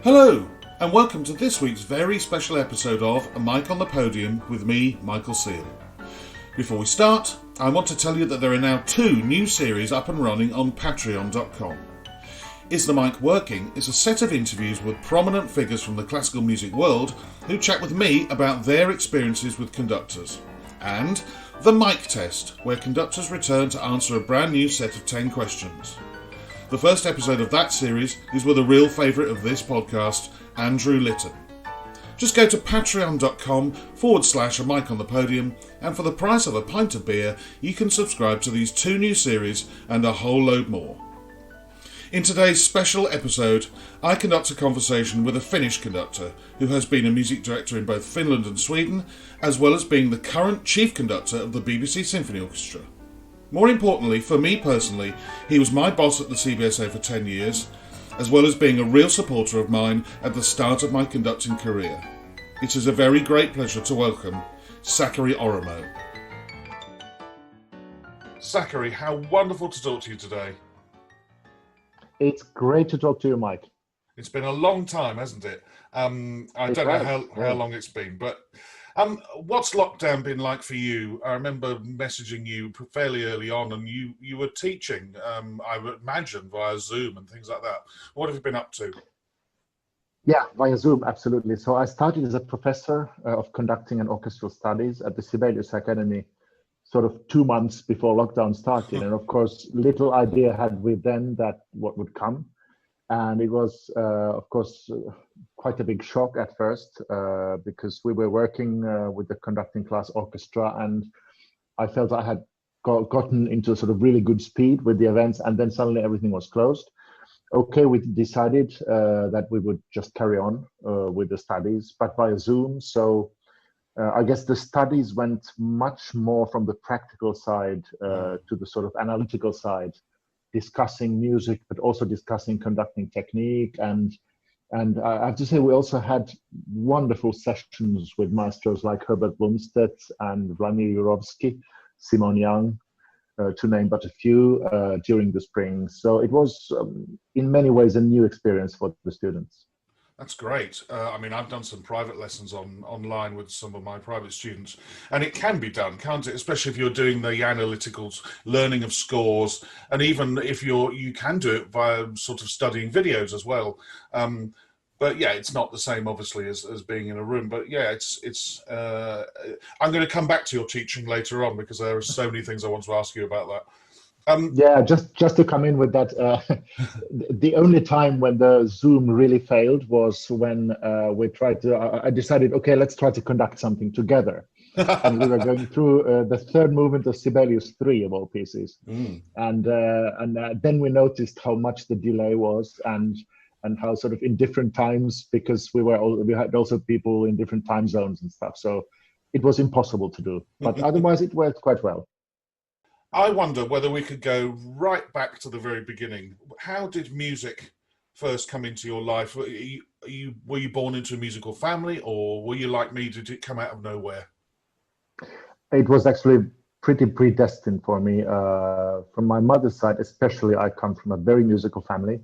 Hello, and welcome to this week's very special episode of A Mic on the Podium with me, Michael Seal. Before we start, I want to tell you that there are now 2 new series up and running on patreon.com. Is the Mic Working is a set of interviews with prominent figures from the classical music world who chat with me about their experiences with conductors. And The Mic Test, where conductors return to answer a brand new set of 10 questions. The first episode of that series is with a real favourite of this podcast, Andrew Litton. Just go to patreon.com/A Mic on the Podium, and for the price of a pint of beer, you can subscribe to these 2 new series and a whole load more. In today's special episode, I conduct a conversation with a Finnish conductor who has been a music director in both Finland and Sweden, as well as being the current chief conductor of the BBC Symphony Orchestra. More importantly, for me personally, he was my boss at the CBSO for 10 years, as well as being a real supporter of mine at the start of my conducting career. It is a very great pleasure to welcome Sakari Oramo. Sakari, how wonderful to talk to you today. It's great to talk to you, Mike. It's been a long time, hasn't it? I don't know how long it's been, but what's lockdown been like for you? I remember messaging you fairly early on, and you were teaching, I would imagine, via Zoom and things like that. What have you been up to? Yeah, via Zoom, absolutely. So I started as a professor of conducting and orchestral studies at the Sibelius Academy sort of 2 months before lockdown started. And of course, little idea had we then that what would come. And it was, of course, quite a big shock at first because we were working with the conducting class orchestra, and I felt I had gotten into sort of really good speed with the events, and then suddenly everything was closed. Okay, we decided that we would just carry on with the studies, but via Zoom. So I guess the studies went much more from the practical side to the sort of analytical side, discussing music, but also discussing conducting technique. And I have to say, we also had wonderful sessions with maestros like Herbert Blumstedt and Vladimir Jurovsky, Simon Young, to name but a few, during the spring. So it was, in many ways, a new experience for the students. That's great. I mean, I've done some private lessons online with some of my private students, and it can be done, can't it? Especially if you're doing the analyticals, learning of scores, and even if you can do it via sort of studying videos as well. But yeah, it's not the same, obviously, as being in a room. But yeah, it's. I'm going to come back to your teaching later on because there are so many things I want to ask you about that. Yeah, just to come in with that, the only time when the Zoom really failed was when we tried to. I decided, okay, let's try to conduct something together, and we were going through the third movement of Sibelius 3 of all pieces, and then we noticed how much the delay was, and how sort of in different times, because we had also people in different time zones and stuff, so it was impossible to do. But otherwise, it worked quite well. I wonder whether we could go right back to the very beginning. How did music first come into your life? Were you born into a musical family, or were you like me? Did it come out of nowhere? It was actually pretty predestined for me. From my mother's side, especially, I come from a very musical family.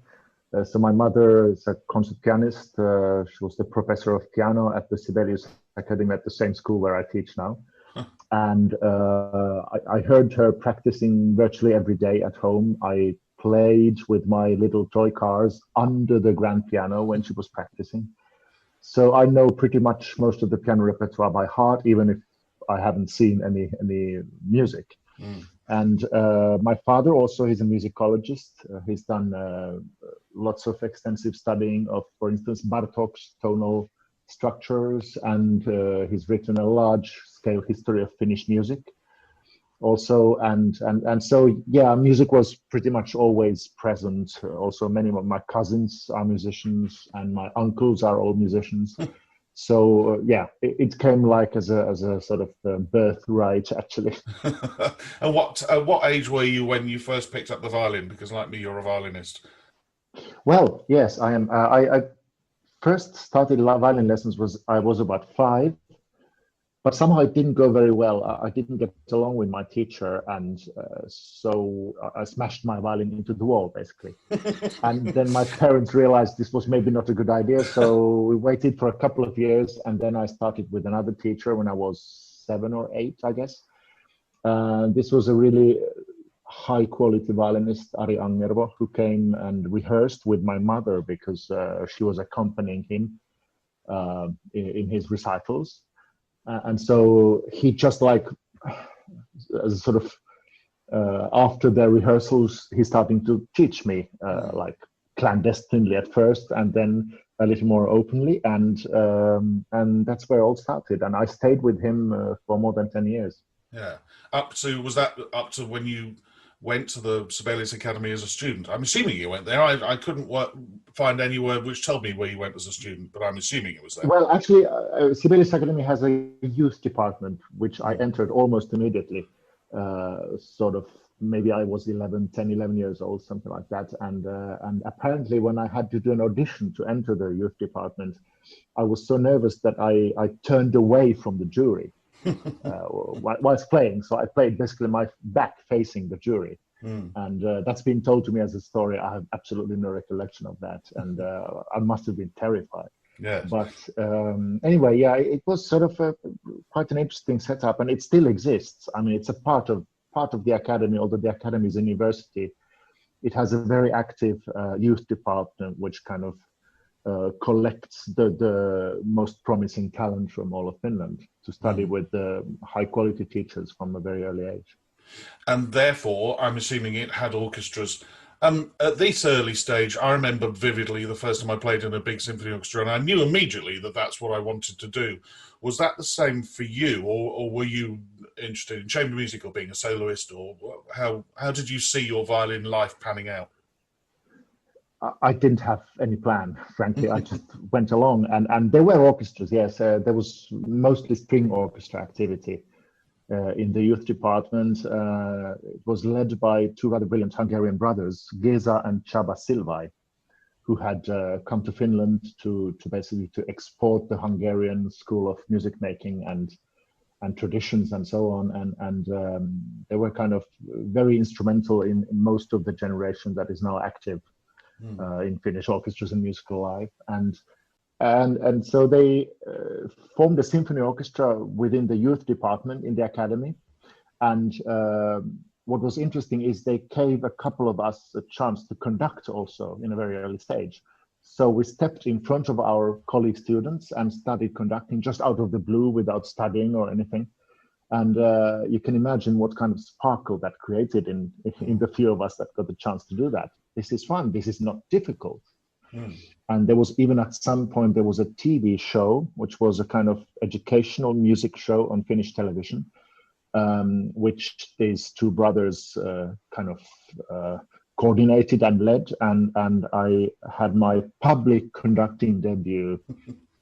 So my mother is a concert pianist. She was the professor of piano at the Sibelius Academy at the same school where I teach now. And I heard her practicing virtually every day at home. I played with my little toy cars under the grand piano when she was practicing. So I know pretty much most of the piano repertoire by heart, even if I haven't seen any music. And my father also, he's a musicologist. He's done lots of extensive studying of, for instance, Bartók's tonal structures, and he's written a large-scale history of Finnish music also, and so yeah, music was pretty much always present. Also, many of my cousins are musicians, and my uncles are all musicians. So yeah, it came like as a sort of birthright, actually. And what age were you when you first picked up the violin? Because like me, you're a violinist. Well, yes, I am. I first started violin lessons I was about 5, but somehow it didn't go very well. I didn't get along with my teacher, and so I smashed my violin into the wall, basically. And then my parents realized this was maybe not a good idea, so we waited for a couple of years, and then I started with another teacher when I was 7 or 8, I guess. This was a really high quality violinist, Ari Angervo, who came and rehearsed with my mother because she was accompanying him in his recitals. And so he just like, sort of, after the rehearsals, he's starting to teach me, like clandestinely at first, and then a little more openly, and that's where it all started. And I stayed with him for more than 10 years. Yeah. Was that up to when you went to the Sibelius Academy as a student? I'm assuming you went there. I couldn't find anywhere which told me where you went as a student, but I'm assuming it was there. Well, actually, Sibelius Academy has a youth department, which I entered almost immediately. Sort of, maybe I was 10, 11 years old, something like that. And apparently when I had to do an audition to enter the youth department, I was so nervous that I turned away from the jury whilst playing. So I played basically my back facing the jury. And that's been told to me as a story. I have absolutely no recollection of that. And I must have been terrified. Yes. But anyway, yeah, it was sort of quite an interesting setup, and it still exists. I mean, it's a part of the academy, although the academy is a university. It has a very active youth department, which kind of collects the most promising talent from all of Finland to study with high quality teachers from a very early age. And therefore, I'm assuming it had orchestras. At this early stage, I remember vividly the first time I played in a big symphony orchestra, and I knew immediately that that's what I wanted to do. Was that the same for you, or were you interested in chamber music or being a soloist, or how did you see your violin life panning out? I didn't have any plan, frankly. I just went along, and there were orchestras. Yes, there was mostly string orchestra activity. In the youth department. It was led by two rather brilliant Hungarian brothers, Géza and Csaba Szilvai, who had come to Finland to basically to export the Hungarian school of music making and traditions and so on. And they were kind of very instrumental in most of the generation that is now active in Finnish orchestras and musical life. And so they formed a symphony orchestra within the youth department in the academy. And what was interesting is they gave a couple of us a chance to conduct also in a very early stage. So we stepped in front of our colleague students and started conducting just out of the blue without studying or anything. And you can imagine what kind of sparkle that created in the few of us that got the chance to do that. This is fun. This is not difficult. And there was even at some point, there was a TV show, which was a kind of educational music show on Finnish television, which these two brothers kind of coordinated and led. And I had my public conducting debut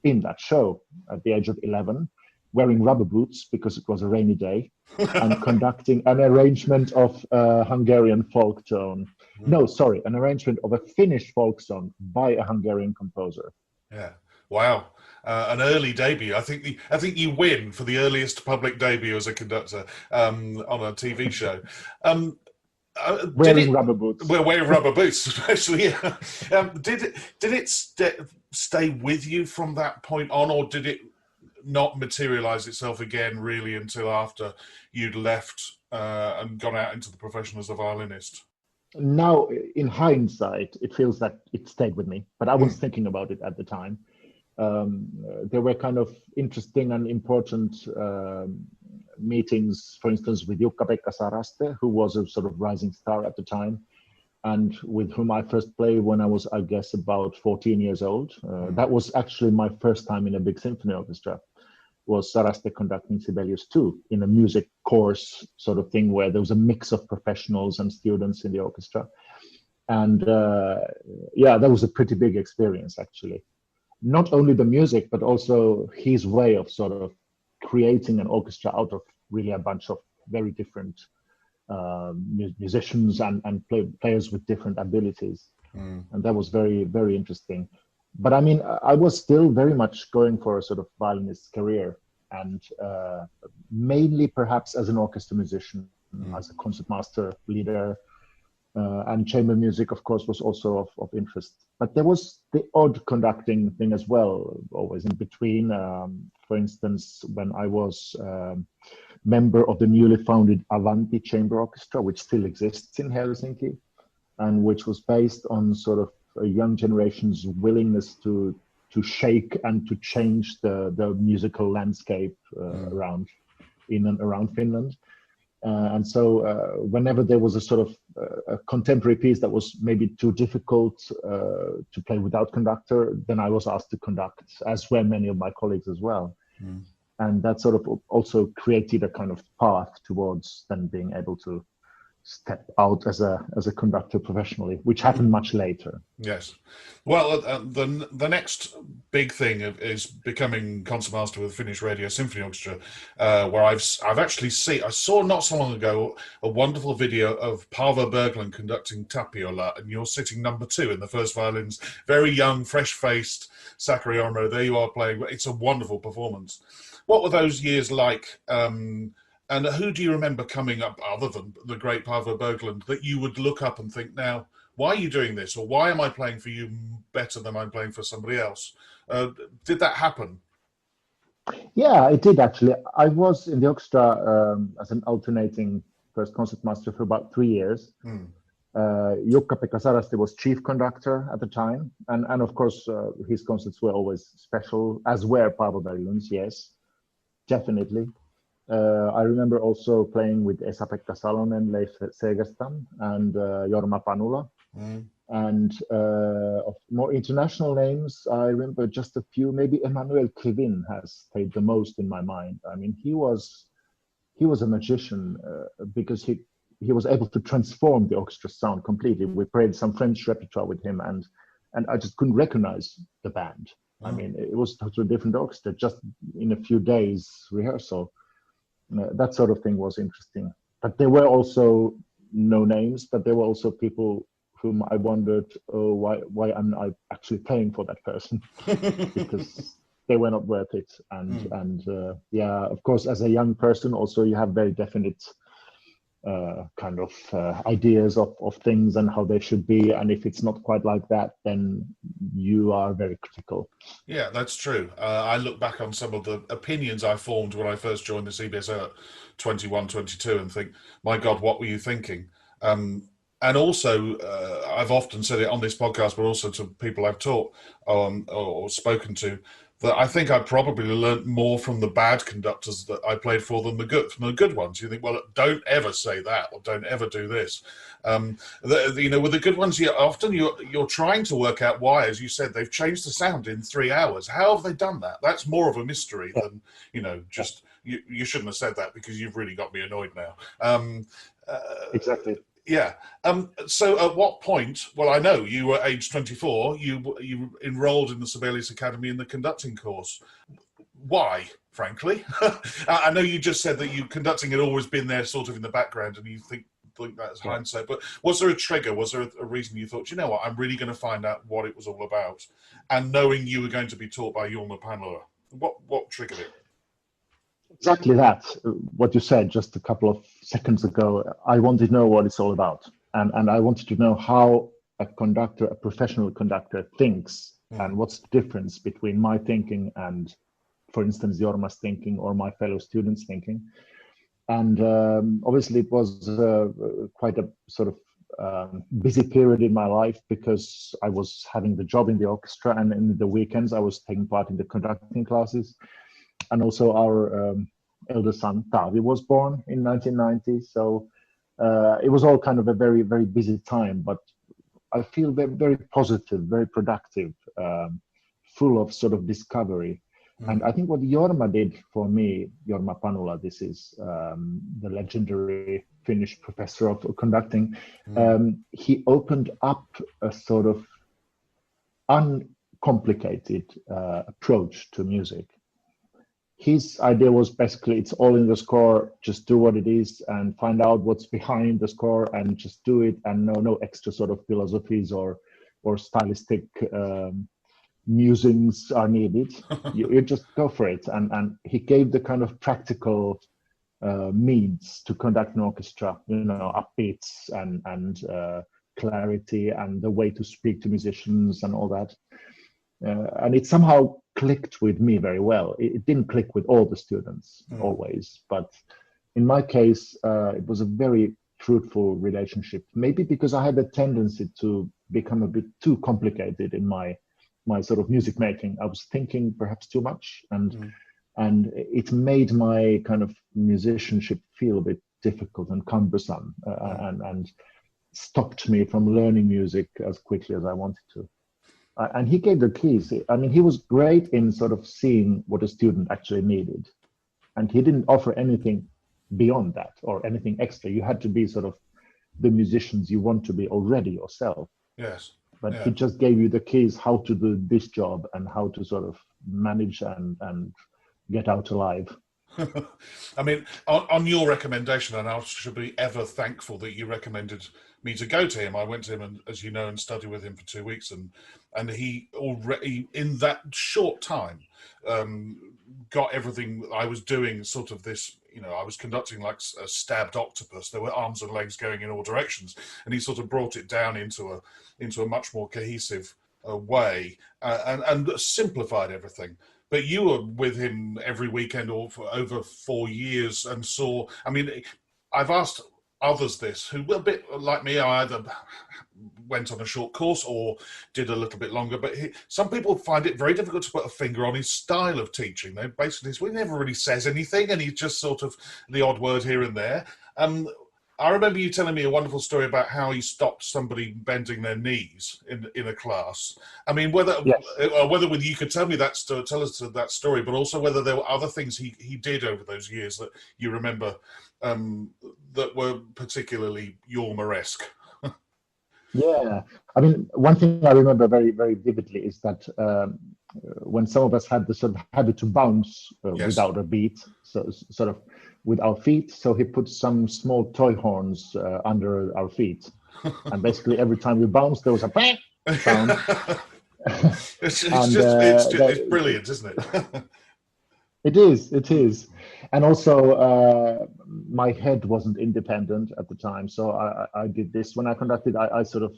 in that show at the age of 11, wearing rubber boots because it was a rainy day, and conducting an arrangement of Hungarian folk tone. No, sorry, an arrangement of a Finnish folk song by a Hungarian composer. Yeah, wow, an early debut. I think you win for the earliest public debut as a conductor on a TV show. Wearing rubber boots. Well, wearing rubber boots, especially. Yeah. Did it stay with you from that point on, or did it not materialize itself again really until after you'd left and gone out into the profession as a violinist? Now, in hindsight, it feels that it stayed with me, but I was thinking about it at the time. There were kind of interesting and important meetings, for instance, with Jukka-Pekka Saraste, who was a sort of rising star at the time, and with whom I first played when I was, I guess, about 14 years old. That was actually my first time in a big symphony orchestra, was Saraste conducting Sibelius 2 in a music course sort of thing where there was a mix of professionals and students in the orchestra. And yeah, that was a pretty big experience, actually. Not only the music, but also his way of sort of creating an orchestra out of really a bunch of very different musicians and players with different abilities. And that was very, very interesting. But I mean, I was still very much going for a sort of violinist career. and mainly perhaps as an orchestra musician, as a concertmaster, leader, and chamber music, of course, was also of interest. But there was the odd conducting thing as well, always in between. For instance, when I was member of the newly founded Avanti Chamber Orchestra, which still exists in Helsinki, and which was based on sort of a young generation's willingness to shake and to change the musical landscape around in and around Finland. And so whenever there was a sort of a contemporary piece that was maybe too difficult to play without conductor, then I was asked to conduct, as were many of my colleagues as well. And that sort of also created a kind of path towards then being able to step out as a conductor professionally, which happened much later. Yes. Well, the next big thing is becoming concertmaster with Finnish Radio Symphony Orchestra, where I've actually I saw not so long ago a wonderful video of Paavo Berglund conducting Tapiola, and you're sitting number 2 in the first violins, very young, fresh-faced Sakari Oramo. There you are playing. It's a wonderful performance. What were those years like? And who do you remember coming up, other than the great Paavo Berglund, that you would look up and think, now, why are you doing this? Or why am I playing for you better than I'm playing for somebody else? Did that happen? Yeah, it did actually. I was in the orchestra as an alternating first concertmaster for about 3 years. Jukka-Pekka Sarasti was chief conductor at the time. And of course, his concerts were always special, as were Paavo Berglund's, yes, definitely. I remember also playing with Esa-Pekka Salonen, Leif Segerstam, and Jorma Panula. And of more international names, I remember just a few. Maybe Emmanuel Krivin has stayed the most in my mind. I mean, he was a magician because he was able to transform the orchestra sound completely. We played some French repertoire with him, and I just couldn't recognize the band. I mean, it was a totally different orchestra just in a few days rehearsal. That sort of thing was interesting. But there were also no names, but there were also people whom I wondered, oh, why am I actually paying for that person? Because they were not worth it. And yeah, of course, as a young person, also you have very definite kind of ideas of things and how they should be. And if it's not quite like that, then you are very critical. Yeah, that's true. I look back on some of the opinions I formed when I first joined the CBSO at 21, 22 and think, my God, what were you thinking? And also, I've often said it on this podcast, but also to people I've taught or spoken to, that I think I probably learnt more from the bad conductors that I played for than from the good ones. You think, well, don't ever say that, or don't ever do this. With the good ones, you're trying to work out why, as you said, they've changed the sound in 3 hours. How have they done that? That's more of a mystery than, just you shouldn't have said that because you've really got me annoyed now. Exactly. Yeah. So at what point, well, I know you were age 24, you enrolled in the Sibelius Academy in the conducting course. Why, frankly? I know you just said that conducting had always been there sort of in the background and you think that's hindsight, but was there a trigger? Was there a reason you thought, you know what, I'm really going to find out what it was all about? And knowing you were going to be taught by Jorma Panula, what triggered it? Exactly that. What you said just a couple of seconds ago. I wanted to know what it's all about, and I wanted to know how a professional conductor, thinks, and what's the difference between my thinking and, for instance, Jorma's thinking or my fellow students' thinking. And obviously, it was quite a sort of busy period in my life because I was having the job in the orchestra, and in the weekends I was taking part in the conducting classes. And also our elder son, Tavi, was born in 1990. So it was all kind of a very, very busy time, but I feel very, very positive, very productive, full of sort of discovery. And I think what Jorma did for me, Jorma Panula, this is the legendary Finnish professor of conducting, he opened up a sort of uncomplicated approach to music. His idea was basically, it's all in the score, just do what it is and find out what's behind the score and just do it, and no extra sort of philosophies or stylistic musings are needed, you just go for it. And he gave the kind of practical means to conduct an orchestra, upbeats and clarity and the way to speak to musicians and all that. And it somehow clicked with me very well. It didn't click with all the students always, but in my case, it was a very fruitful relationship. Maybe because I had a tendency to become a bit too complicated in my sort of music making. I was thinking perhaps too much, and it made my kind of musicianship feel a bit difficult and cumbersome, and stopped me from learning music as quickly as I wanted to. And he gave the keys. I mean, he was great in sort of seeing what a student actually needed. And he didn't offer anything beyond that or anything extra. You had to be sort of the musicians you want to be already yourself. Yes. But he just gave you the keys how to do this job and how to sort of manage and get out alive. I mean, on your recommendation, and I should be ever thankful that you recommended me to go to him. I went to him, and as you know, and studied with him for 2 weeks, and he already in that short time got everything I was doing. Sort of this, I was conducting like a stabbed octopus. There were arms and legs going in all directions, and he sort of brought it down into a much more cohesive way and simplified everything. But you were with him every weekend or for over 4 years and saw, I mean, I've asked others this who were a bit like me. I either went on a short course or did a little bit longer, but some people find it very difficult to put a finger on his style of teaching. They basically, he never really says anything and he's just sort of the odd word here and there. I remember you telling me a wonderful story about how he stopped somebody bending their knees in a class. I mean, whether you could tell us that story, but also whether there were other things he did over those years that you remember that were particularly Jorma-esque. Yeah, I mean, one thing I remember very, very vividly is that when some of us had the sort of habit to bounce without a beat, so sort of with our feet, so he put some small toy horns under our feet, and basically every time we bounced, there was a bang sound. It's brilliant, isn't it? It is. And also, my head wasn't independent at the time, so I did this. When I conducted, I sort of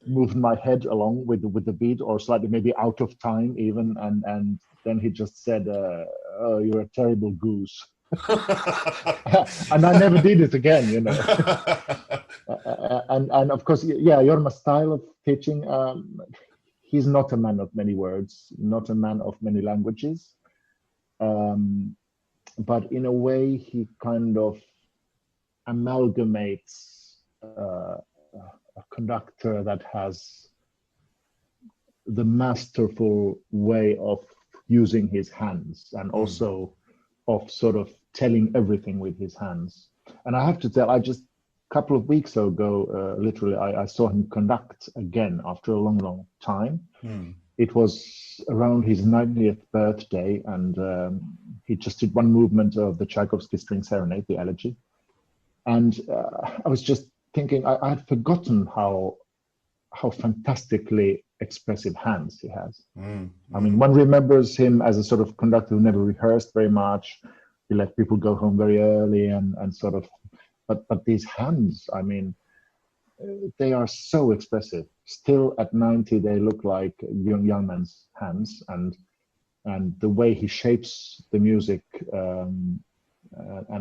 moved my head along with the beat, or slightly maybe out of time even, and then he just said, "Oh, you're a terrible goose." And I never did it again, and of course, Jorma's style of teaching, he's not a man of many words, not a man of many languages. But in a way, he kind of amalgamates a conductor that has the masterful way of using his hands and also of sort of telling everything with his hands. And I have to tell, a couple of weeks ago, literally, I saw him conduct again after a long, long time. It was around his 90th birthday, and he just did one movement of the Tchaikovsky String Serenade, the Elegy. And I was just thinking, I had forgotten how fantastically expressive hands he has. I mean, one remembers him as a sort of conductor who never rehearsed very much. He let people go home very early and sort of, but these hands, I mean, they are so expressive. Still at 90, they look like young man's hands, and the way he shapes the music and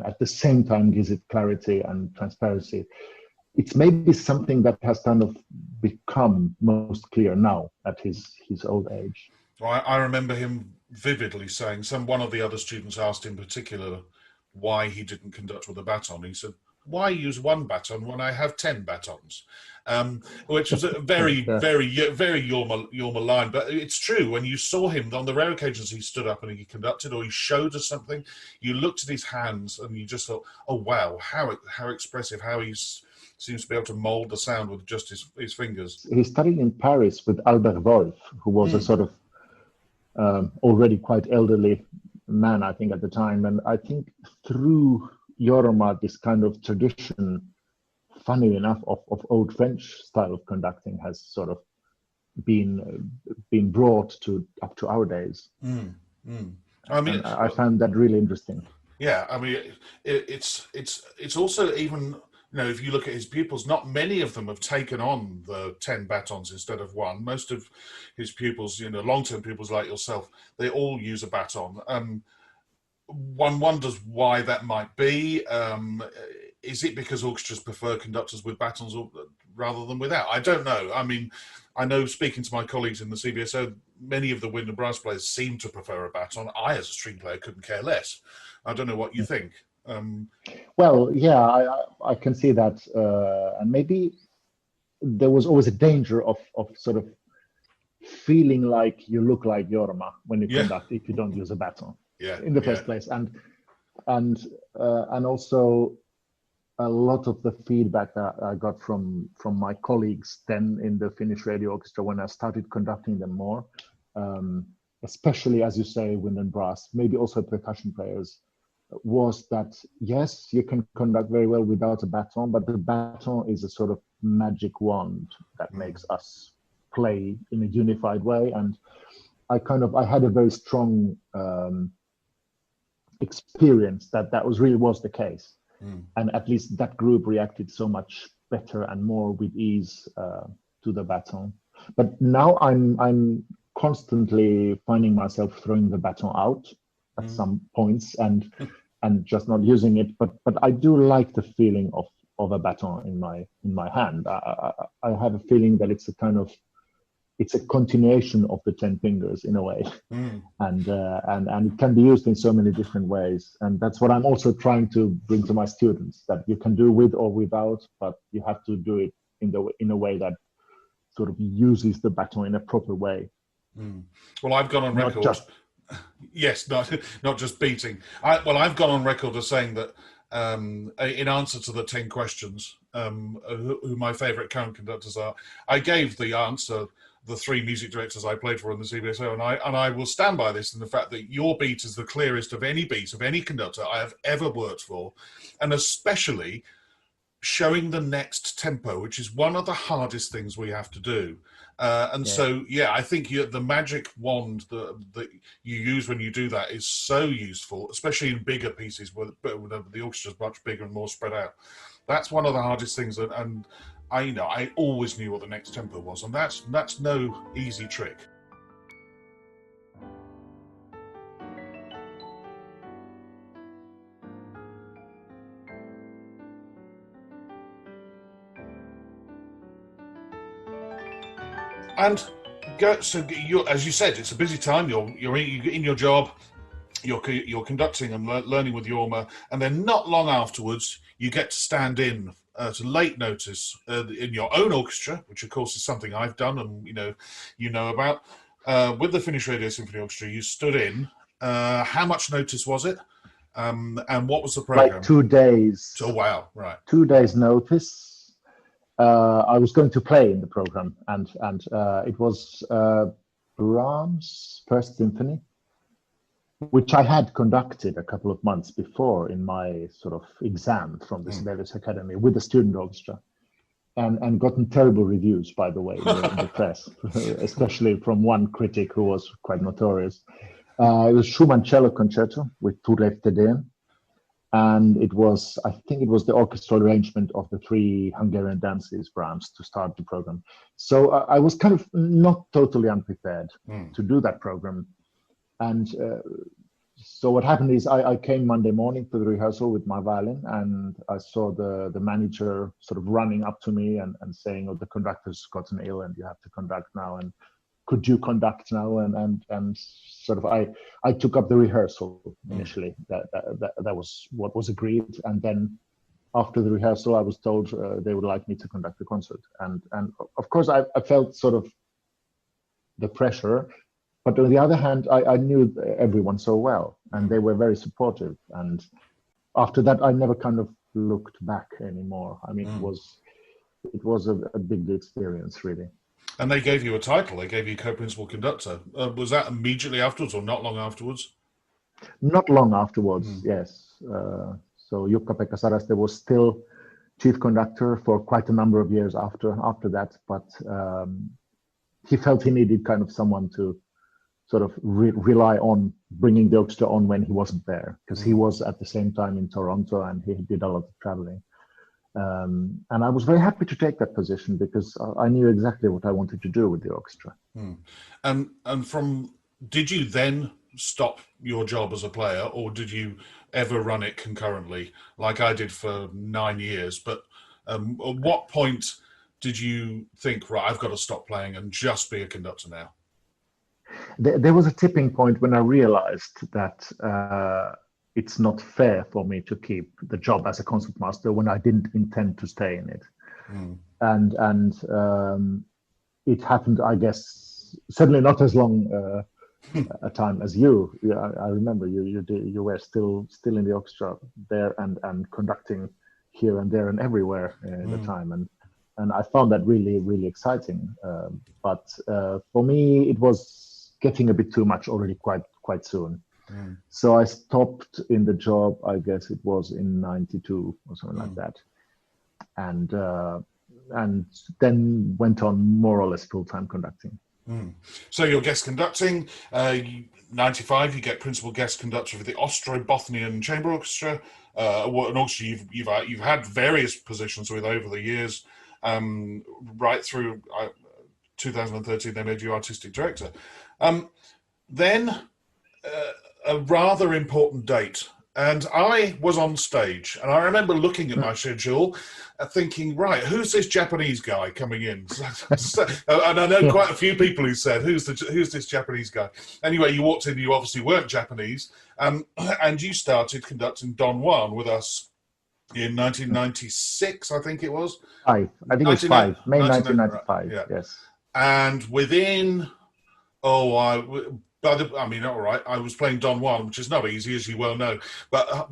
at the same time gives it clarity and transparency. It's maybe something that has kind of become most clear now at his old age. Well, I remember him vividly saying, one of the other students asked in particular why he didn't conduct with a baton. He said, "Why use one baton when I have 10 batons?" Which was a very, very, very Jorma line. But it's true, when you saw him on the rare occasions he stood up and he conducted or he showed us something, you looked at his hands and you just thought, oh, wow, how expressive, how he seems to be able to mold the sound with just his fingers. He studied in Paris with Albert Wolff, who was a sort of already quite elderly man, I think, at the time. And I think through Jorma, this kind of tradition, funny enough, of old French style of conducting has sort of been brought to up to our days. I mean, and I found that really interesting. Yeah, I mean, it's also even, if you look at his pupils, not many of them have taken on the 10 batons instead of one. Most of his pupils, long-term pupils like yourself, they all use a baton. One wonders why that might be. Is it because orchestras prefer conductors with batons rather than without? I don't know. I mean, I know, speaking to my colleagues in the CBSO, many of the wind and brass players seem to prefer a baton. I, as a string player, couldn't care less. I don't know what you think. Well, yeah, I can see that, and maybe there was always a danger of sort of feeling like you look like Jorma when you conduct if you don't use a baton in the first place, and also a lot of the feedback that I got from my colleagues then in the Finnish radio orchestra when I started conducting them more, especially, as you say, wind and brass, maybe also percussion players, was that yes, you can conduct very well without a baton, but the baton is a sort of magic wand that makes us play in a unified way. And I had a very strong experience that was the case. And at least that group reacted so much better and more with ease to the baton. But now I'm constantly finding myself throwing the baton out at some points and just not using it. But I do like the feeling of a baton in my hand. I have a feeling that it's a continuation of the 10 fingers in a way, and it can be used in so many different ways. And that's what I'm also trying to bring to my students, that you can do with or without, but you have to do it in a way that sort of uses the baton in a proper way. Well, I've gone on record. Yes, not just beating. I've gone on record as saying that in answer to the 10 questions, who my favourite current conductors are, I gave the answer, the 3 music directors I played for in the CBSO, and I will stand by this in the fact that your beat is the clearest of any beat of any conductor I have ever worked for, and especially showing the next tempo, which is one of the hardest things we have to do. So, I think the magic wand that you use when you do that is so useful, especially in bigger pieces where the orchestra is much bigger and more spread out. That's one of the hardest things, and I always knew what the next tempo was, and that's no easy trick. And as you said, it's a busy time. You're in your job. You're conducting and learning with Jorma, and then not long afterwards, you get to stand in to late notice in your own orchestra, which of course is something I've done, and you know about. With the Finnish Radio Symphony Orchestra, you stood in. How much notice was it? And what was the program? Like 2 days. Oh wow! Right. 2 days notice. I was going to play in the program, and it was Brahms' First Symphony, which I had conducted a couple of months before in my sort of exam from the Sibelius Academy with the student orchestra, and gotten terrible reviews, by the way, in the press, especially from one critic who was quite notorious. It was Schumann Cello Concerto with Turlev Tedeen, and I think it was the orchestral arrangement of the 3 Hungarian dances, Brahms, to start the program. So I was kind of not totally unprepared to do that program. And so what happened is I came Monday morning to the rehearsal with my violin, and I saw the manager sort of running up to me and saying, "Oh, the conductor's gotten ill and you have to conduct now, and could you conduct now?" And sort of I took up the rehearsal initially. That was what was agreed, and then after the rehearsal I was told they would like me to conduct the concert, and of course I felt sort of the pressure. But on the other hand, I knew everyone so well, and they were very supportive. And after that, I never kind of looked back anymore. I mean, it was a big experience, really. And they gave you a title. They gave you co-principal conductor. Was that immediately afterwards, or not long afterwards? Not long afterwards, yes. So Jukka-Pekka Saraste was still chief conductor for quite a number of years after that, but he felt he needed kind of someone to sort of rely on bringing the orchestra on when he wasn't there, because he was at the same time in Toronto and he did a lot of traveling. And I was very happy to take that position because I knew exactly what I wanted to do with the orchestra. And did you then stop your job as a player, or did you ever run it concurrently, like I did for 9 years? But at what point did you think, right, I've got to stop playing and just be a conductor now? There was a tipping point when I realized that it's not fair for me to keep the job as a concertmaster when I didn't intend to stay in it. And it happened, I guess, certainly not as long a time as you. I remember you were still in the orchestra there and conducting here and there and everywhere at the time, and I found that really, really exciting. But for me, it was getting a bit too much already quite soon. So I stopped in the job, I guess it was in 92 or something like that. And then went on more or less full-time conducting. So you're guest conducting, 95, you get principal guest conductor for the Ostrobothnian Chamber Orchestra, an orchestra you've had various positions with over the years, right through 2013 they made you artistic director. Then a rather important date, and I was on stage, and I remember looking at my schedule, thinking, right, who's this Japanese guy coming in? And I know quite a few people who said, who's this Japanese guy? Anyway, you walked in, you obviously weren't Japanese, and you started conducting Don Juan with us in 1996, I think it was. I think it was May 1995, right, yeah. Yes. And within, all right, I was playing Don Juan, which is not easy, as you well know. But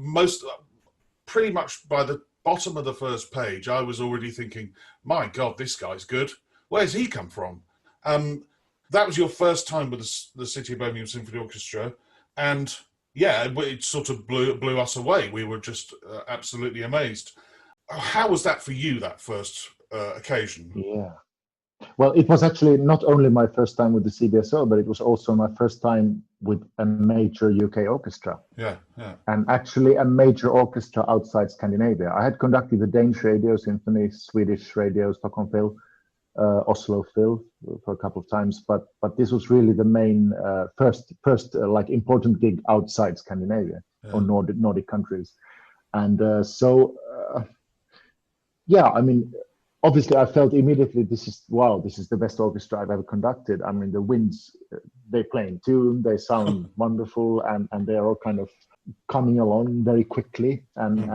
pretty much by the bottom of the first page, I was already thinking, my God, this guy's good. Where's he come from? That was your first time with the City of Birmingham Symphony Orchestra. And yeah, it sort of blew us away. We were just absolutely amazed. How was that for you, that first occasion? Yeah. Well, it was actually not only my first time with the CBSO, but it was also my first time with a major UK orchestra. Yeah. And actually a major orchestra outside Scandinavia. I had conducted the Danish Radio Symphony, Swedish Radio, Stockholm Phil, Oslo Phil for a couple of times, but this was really the main first like important gig outside Scandinavia or Nordic countries. And I mean, obviously, I felt immediately this is the best orchestra I've ever conducted. I mean, the winds, they play in tune, they sound wonderful, and they're all kind of coming along very quickly. And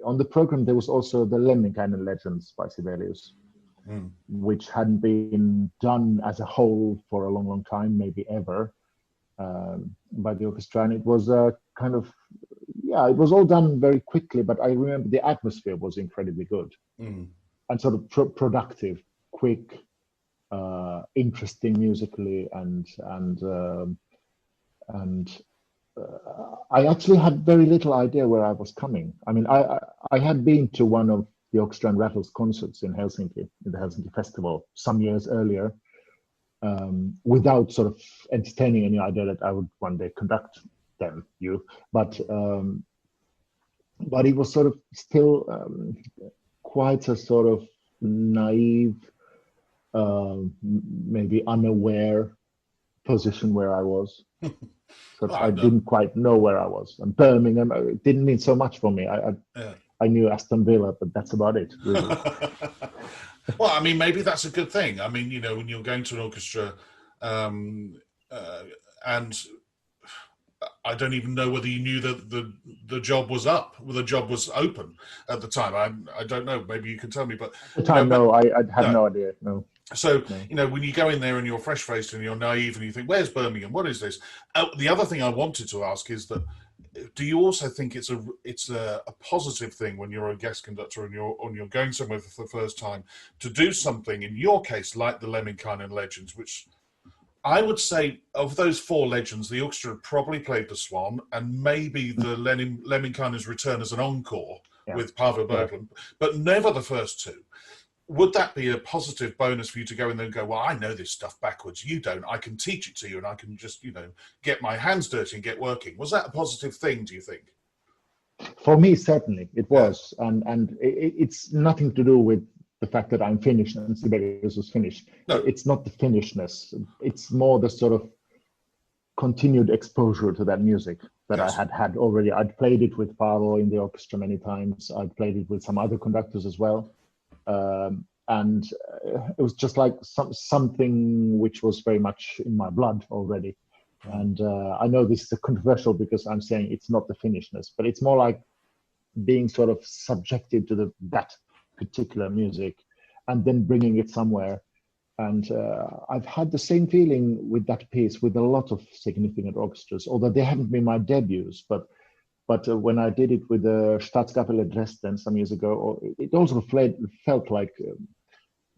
on the program, there was also the Lemminkainen Legends by Sibelius, which hadn't been done as a whole for a long, long time, maybe ever, by the orchestra. And it was kind of, it was all done very quickly, but I remember the atmosphere was incredibly good and sort of productive, quick, interesting musically, and I actually had very little idea where I was coming. I mean, I had been to one of the Orchestra and Rattles concerts in Helsinki, in the Helsinki Festival, some years earlier, without sort of entertaining any idea that I would one day conduct them, but it was sort of still quite a sort of naive, maybe unaware position where I was. So I didn't quite know where I was. And Birmingham, it didn't mean so much for me. I knew Aston Villa, but that's about it, really. Well, I mean, maybe that's a good thing. I mean, when you're going to an orchestra, and I don't even know whether you knew that the job was up, the job was open at the time. I don't know. Maybe you can tell me. But at the time, I had no idea. No. So, when you go in there and you're fresh-faced and you're naive and you think, where's Birmingham? What is this? The other thing I wanted to ask is that, do you also think it's a positive thing when you're a guest conductor and you're going somewhere for the first time to do something, in your case, like the Lemminkainen Legends, which I would say of those four legends, the orchestra probably played the Swan and maybe the Lemminkainen's return as an encore with Paavo Berglund, but never the first two. would that be a positive bonus for you to go in there and go, well, I know this stuff backwards, you don't, I can teach it to you and I can just, get my hands dirty and get working? Was that a positive thing, do you think? For me, certainly it Yeah. was, and it's nothing to do with the fact that I'm Finnish and Sibelius was Finnish. No. It's not the Finnishness. It's more the sort of continued exposure to that music that Yes. I had already. I'd played it with Paolo in the orchestra many times. I'd played it with some other conductors as well. And it was just like something which was very much in my blood already. And I know this is controversial because I'm saying it's not the Finnishness, but it's more like being sort of subjected to that particular music and then bringing it somewhere. And I've had the same feeling with that piece with a lot of significant orchestras, although they haven't been my debuts. But when I did it with the Staatskapelle Dresden some years ago, it also felt like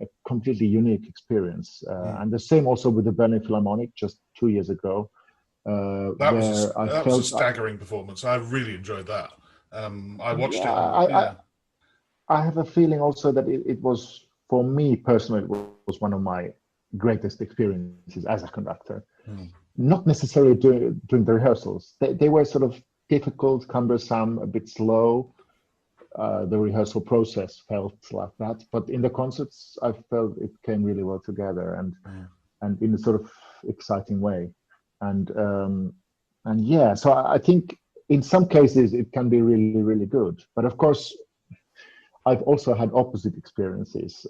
a completely unique experience. And the same also with the Berlin Philharmonic just 2 years ago. That was a staggering performance. I really enjoyed that. I watched it. I have a feeling also that it was, for me personally, it was one of my greatest experiences as a conductor. Not necessarily during the rehearsals. They were sort of difficult, cumbersome, a bit slow. The rehearsal process felt like that, but in the concerts, I felt it came really well together and in a sort of exciting way. And yeah, so I think in some cases it can be really, really good. But of course, I've also had opposite experiences.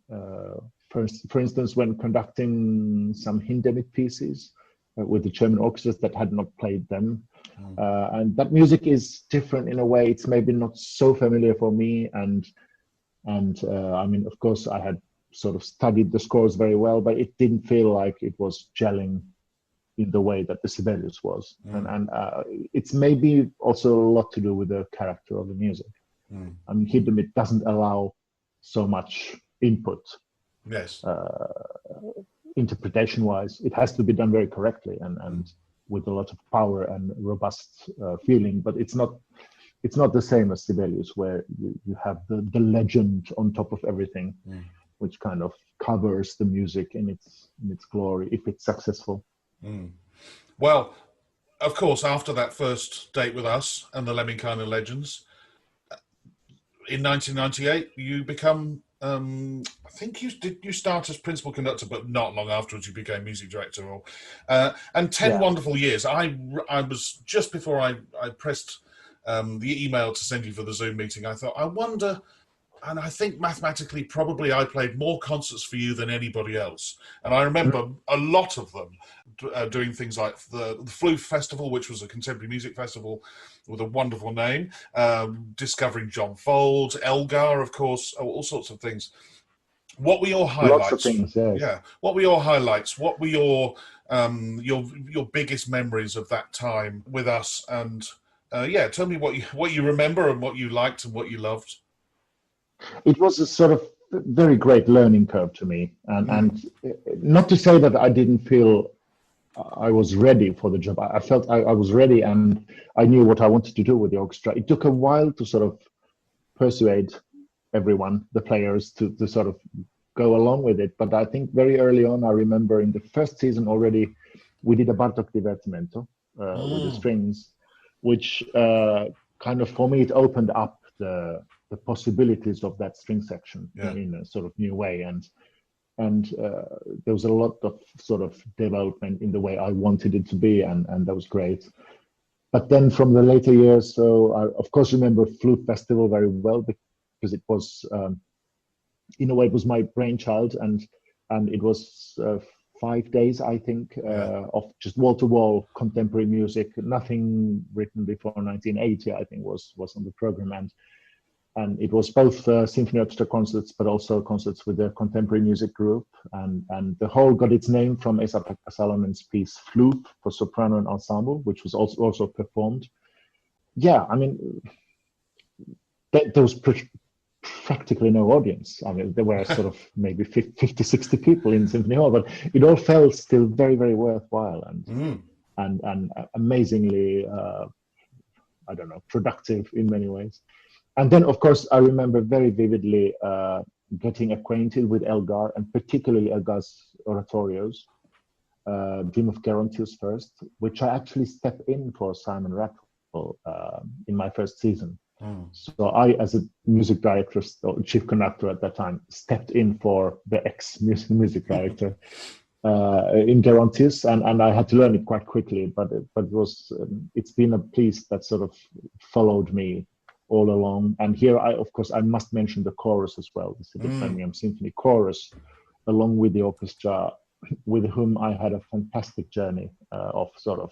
For instance, when conducting some Hindemith pieces with the German orchestras that had not played them. And that music is different in a way. It's maybe not so familiar for me. And I mean, of course, I had sort of studied the scores very well, but it didn't feel like it was gelling in the way that the Sibelius was. And it's maybe also a lot to do with the character of the music. I mean, Hindemith doesn't allow so much input. Yes. Interpretation-wise, it has to be done very correctly and with a lot of power and robust feeling. But it's not the same as Sibelius, where you have the legend on top of everything, which kind of covers the music in its glory if it's successful. Well, of course, after that first date with us and the Lemminkainen Legends, in 1998, you become, I think you start as principal conductor, but not long afterwards you became music director. And 10 wonderful years. I was, just before I pressed the email to send you for the Zoom meeting, I thought, I wonder, and I think mathematically probably I played more concerts for you than anybody else. And I remember a lot of them doing things like the Floof Festival, which was a contemporary music festival with a wonderful name, discovering John Fold, Elgar, of course, all sorts of things. What were your highlights? Lots of things, yes. Yeah. What were your highlights? What were your biggest memories of that time with us? And tell me what you remember and what you liked and what you loved. It was a sort of very great learning curve to me, and not to say that I didn't feel I was ready for the job. I felt I was ready, and I knew what I wanted to do with the orchestra. It took a while to sort of persuade everyone, the players, to sort of go along with it. But I think very early on, I remember in the first season already, we did a Bartók Divertimento with the strings, which kind of, for me, it opened up the possibilities of that string section in a sort of new way. And there was a lot of sort of development in the way I wanted it to be, and that was great. But then from the later years, so I of course remember Flute Festival very well, because it was, in a way, it was my brainchild, and it was 5 days, I think, of just wall-to-wall contemporary music. Nothing written before 1980, I think, was on the program, and it was both symphony orchestra concerts, but also concerts with the contemporary music group. And the whole got its name from Esa-Pekka Salonen's piece Flute for soprano and ensemble, which was also performed. Yeah, I mean, there was practically no audience. I mean, there were sort of maybe 50, 60 people in Symphony Hall, but it all felt still very, very worthwhile and amazingly, I don't know, productive in many ways. And then, of course, I remember very vividly getting acquainted with Elgar, and particularly Elgar's oratorios. Dream of Gerontius first, which I actually stepped in for Simon Rattle in my first season. So I, as a music director, or chief conductor at that time, stepped in for the ex-music director in Gerontius, and I had to learn it quite quickly. But it was it's been a piece that sort of followed me all along. And here, of course, I must mention the chorus as well, the Birmingham Symphony chorus, along with the orchestra, with whom I had a fantastic journey of sort of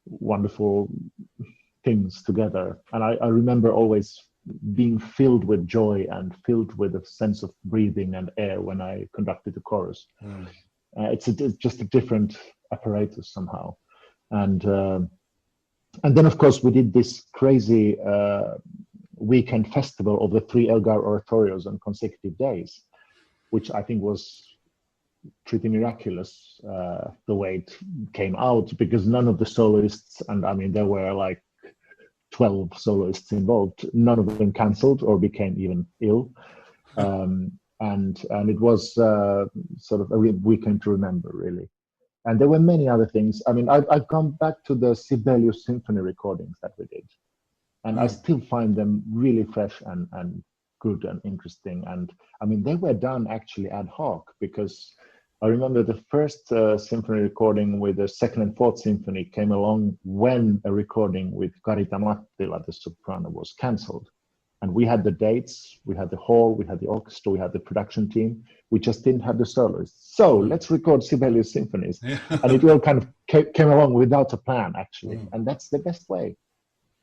wonderful things together. And I remember always being filled with joy and filled with a sense of breathing and air when I conducted the chorus. It's just a different apparatus somehow. And then, of course, we did this crazy weekend festival of the 3 Elgar oratorios on consecutive days, which I think was pretty miraculous the way it came out, because none of the soloists, and I mean there were like 12 soloists involved, none of them cancelled or became even ill, and it was sort of a weekend to remember, really. And there were many other things. I mean, I've gone back to the Sibelius Symphony recordings that we did, and I still find them really fresh and good and interesting. And I mean, they were done actually ad hoc, because I remember the first symphony recording with the second and fourth symphony came along when a recording with Carita Mattila, the soprano, was cancelled. And we had the dates, we had the hall, we had the orchestra, we had the production team. We just didn't have the soloists. So let's record Sibelius symphonies. And it all kind of came along without a plan, actually. And that's the best way.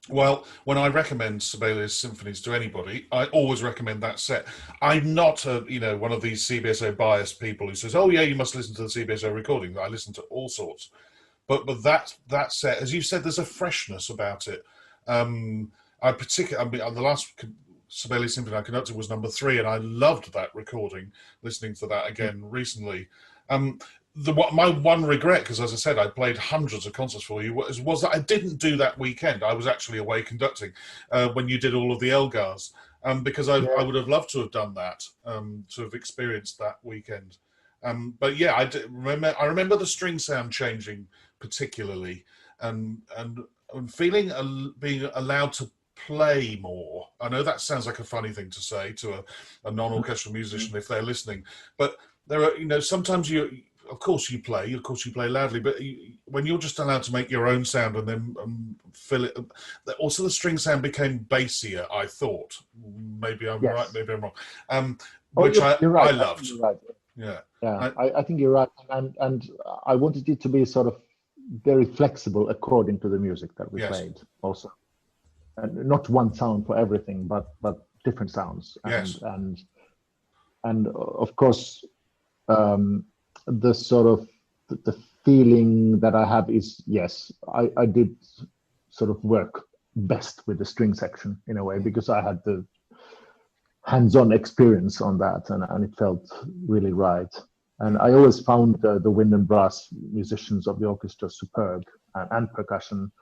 Well, when I recommend Sibelius symphonies to anybody, I always recommend that set. I'm not one of these CBSO biased people who says, "Oh yeah, you must listen to the CBSO recording." I listen to all sorts, but that set, as you said, there's a freshness about it. The last Sibelius symphony I conducted was number 3, and I loved that recording. Listening to that again recently. My one regret, because as I said, I played hundreds of concerts for you, was that I didn't do that weekend. I was actually away conducting when you did all of the Elgars, because I would have loved to have done that, to have experienced that weekend. But yeah, I remember the string sound changing particularly, and feeling being allowed to play more. I know that sounds like a funny thing to say to a non-orchestral musician if they're listening, but there are, sometimes of course you play loudly, but when you're just allowed to make your own sound and then fill it, also the string sound became bassier, I thought. Maybe I'm right, maybe I'm wrong. Which you're right. I loved. You're right. Yeah. I think you're right. And I wanted it to be sort of very flexible according to the music that we played also. And not one sound for everything, but different sounds. And of course, the sort of the feeling that I have is, yes, I did sort of work best with the string section in a way, because I had the hands-on experience on that, and it felt really right. And I always found the wind and brass musicians of the orchestra superb, and percussion,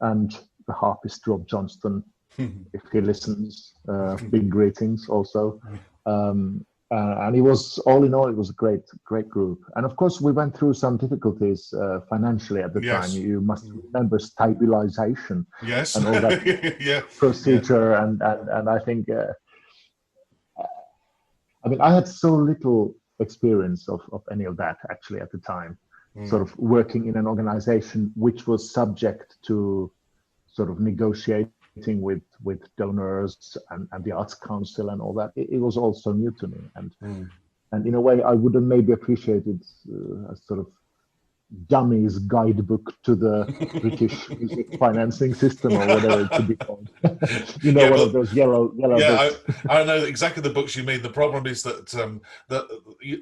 and the harpist Rob Johnston, if he listens, big greetings also. And it was, all in all, it was a great group. And of course, we went through some difficulties financially at the time. You must remember stabilization and all that procedure. And I think, I mean, I had so little experience of any of that actually at the time, sort of working in an organization which was subject to sort of negotiating with donors and the Arts Council and all that. It was all so new to me, and in a way I would have maybe appreciated a sort of dummies guidebook to the British music financing system, or whatever it could be called. One of those yellow books. I know exactly the books you mean. The problem is that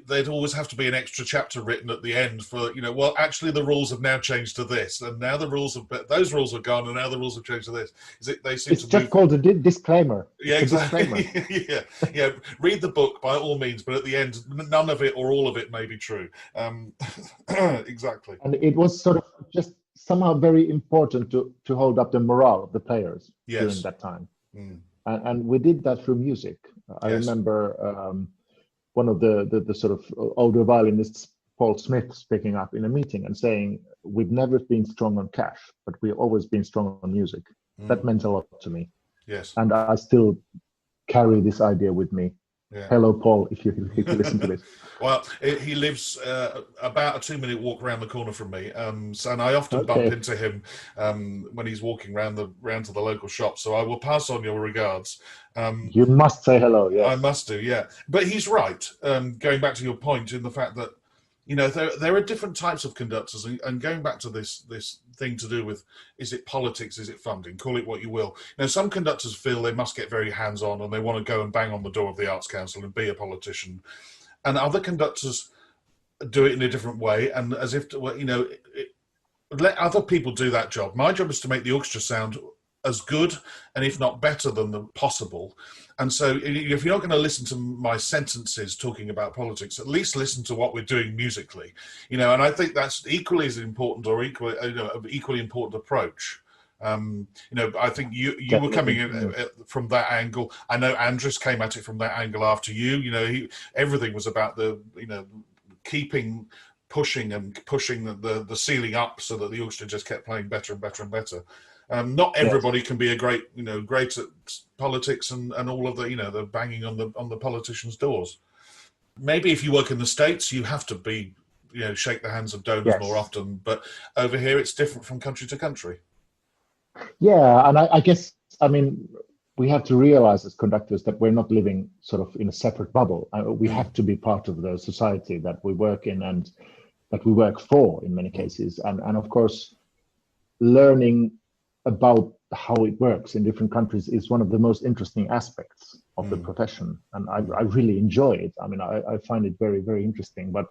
there'd always have to be an extra chapter written at the end for, well, actually the rules have now changed to this, and now those rules are gone, and now the rules have changed to this. It's just called a disclaimer. Yeah, exactly. yeah. Read the book by all means, but at the end, none of it or all of it may be true. Exactly. And it was sort of just somehow very important to hold up the morale of the players during that time. and we did that through music. I Yes. remember one of the sort of older violinists, Paul Smith, speaking up in a meeting and saying, "We've never been strong on cash, but we've always been strong on music." That meant a lot to me, Yes. and I still carry this idea with me. Yeah. Hello, Paul, if you listen to this. Well, he lives about a 2-minute walk around the corner from me, so, and I often bump Okay. into him when he's walking round to the local shop. So I will pass on your regards. You must say hello. I Yes. must do, yeah. But he's right. Going back to your point in the fact that there are different types of conductors, and going back to this thing to do with, is it politics, is it funding, call it what you will. Some conductors feel they must get very hands-on and they want to go and bang on the door of the Arts Council and be a politician, and other conductors do it in a different way, and as if let other people do that job. My job is to make the orchestra sound as good, and if not better than the possible. And so if you're not going to listen to my sentences talking about politics, at least listen to what we're doing musically, and I think that's equally as important, or equally important approach. I think you were coming in from that angle. I know Andres came at it from that angle after you. Everything was about the pushing the ceiling up so that the orchestra just kept playing better and better and better. Not everybody can be a great at politics and all of the banging on the politicians' doors. Maybe if you work in the States, you have to be shake the hands of donors more often. But over here, it's different from country to country. Yeah, and I guess, we have to realize as conductors that we're not living sort of in a separate bubble. We have to be part of the society that we work in and that we work for in many cases. And of course, learning about how it works in different countries is one of the most interesting aspects of the profession. And I really enjoy it. I find it very, very interesting. But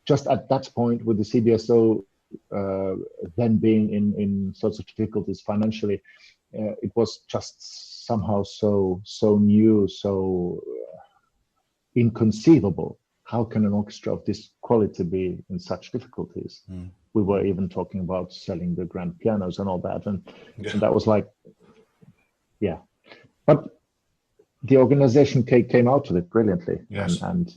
just at that point with the CBSO then being in sorts of difficulties financially, it was just somehow so new, so inconceivable. How can an orchestra of this quality be in such difficulties? We were even talking about selling the grand pianos and all that, and that was like, yeah. But the organization came out of it brilliantly, and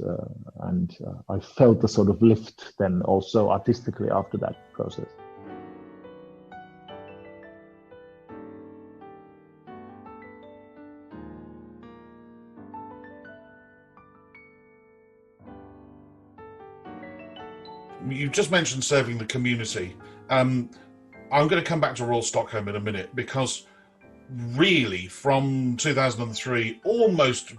I felt a sort of lift then also artistically after that process. You just mentioned serving the community. I'm going to come back to Royal Stockholm in a minute, because really from 2003, almost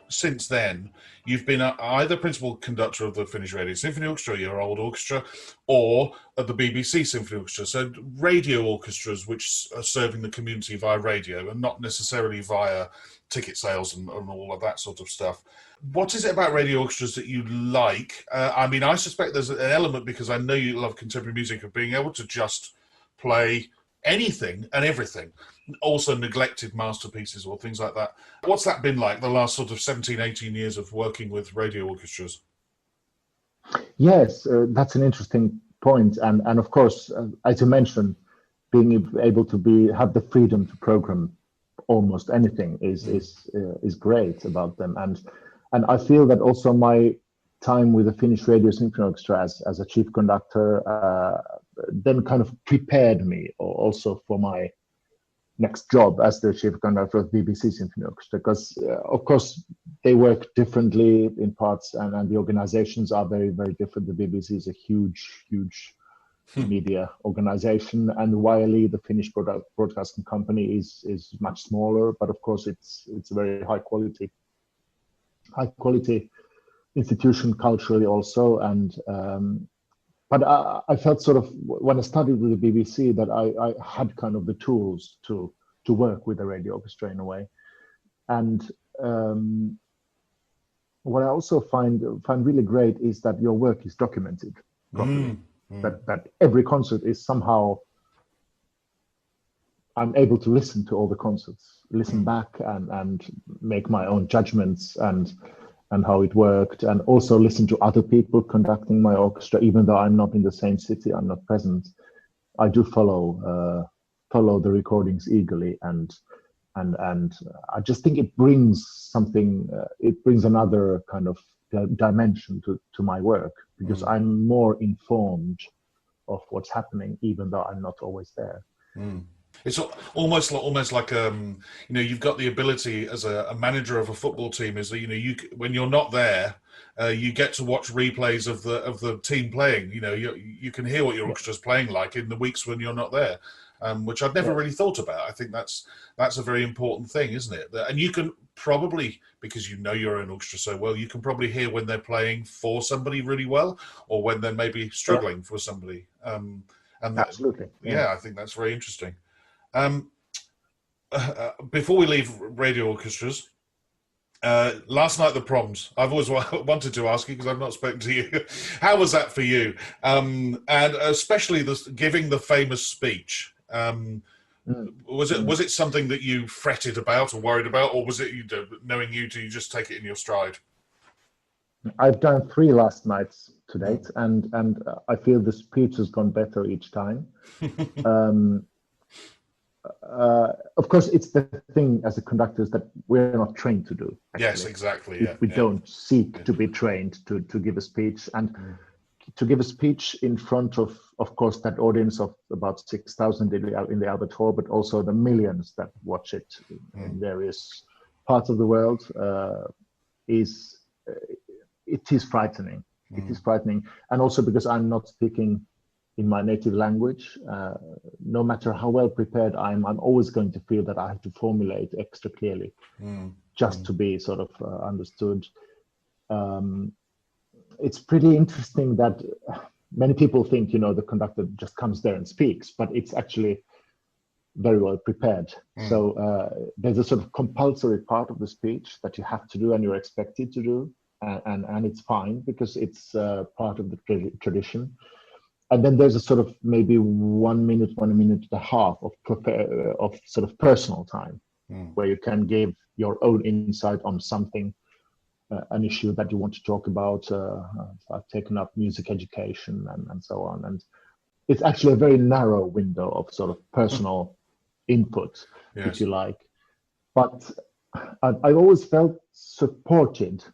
since then, you've been either principal conductor of the Finnish Radio Symphony Orchestra, your old orchestra, or at the BBC Symphony Orchestra. So radio orchestras which are serving the community via radio and not necessarily via ticket sales and all of that sort of stuff. What is it about radio orchestras that you like? I suspect there's an element, because I know you love contemporary music, of being able to just play anything and everything, also neglected masterpieces or things like that. What's that been like the last sort of 17, 18 years of working with radio orchestras? Yes, that's an interesting point. And of course, as you mentioned, being able to have the freedom to program almost anything is great about them. And I feel that also my time with the Finnish Radio Symphony Orchestra as a chief conductor then kind of prepared me also for my next job as the chief conductor of BBC Symphony Orchestra, because of course they work differently in parts, and the organizations are very, very different. The BBC is a huge media organization, and YLE, the Finnish broadcasting company, is much smaller, but of course it's a very high quality institution culturally also. And but I felt sort of, when I studied with the BBC, that I had kind of the tools to work with the radio orchestra in a way. And what I also find really great is that your work is documented properly. That every concert is somehow, I'm able to listen to all the concerts, listen back and make my own judgments and how it worked, and also listen to other people conducting my orchestra, even though I'm not in the same city, I'm not present. I do follow the recordings eagerly, and and I just think it brings something. It brings another kind of dimension to my work, because I'm more informed of what's happening, even though I'm not always there. It's almost like you've got the ability as a manager of a football team, is that you when you're not there, you get to watch replays of the team playing. You can hear what your orchestra's playing like in the weeks when you're not there, which I'd never really thought about. I think that's a very important thing, isn't it? And you can probably, because you know your own orchestra so well, you can probably hear when they're playing for somebody really well, or when they're maybe struggling for somebody. And absolutely, I think that's very interesting. Before we leave radio orchestras, last night the proms. I've always wanted to ask you, because I've not spoken to you. How was that for you? And especially giving the famous speech. Was it something that you fretted about or worried about, or was it knowing you, do you just take it in your stride? I've done 3 last nights to date, and I feel the speech has gone better each time. Of course, it's the thing as a conductors that we're not trained to do. Actually. Yes, exactly. We don't seek to be trained to give a speech, and to give a speech in front of course, that audience of about 6,000 in the Albert Hall, but also the millions that watch it in various parts of the world, it is frightening. It is frightening, and also because I'm not speaking in my native language. No matter how well prepared I'm always going to feel that I have to formulate extra clearly just to be sort of understood. It's pretty interesting that many people think, the conductor just comes there and speaks, but it's actually very well prepared. So there's a sort of compulsory part of the speech that you have to do and you're expected to do, and it's fine because it's part of the tradition. And then there's a sort of maybe 1 minute and a half of sort of personal time where you can give your own insight on something, an issue that you want to talk about. I've taken up music education and so on. And it's actually a very narrow window of sort of personal input, if you like. But I've always felt supported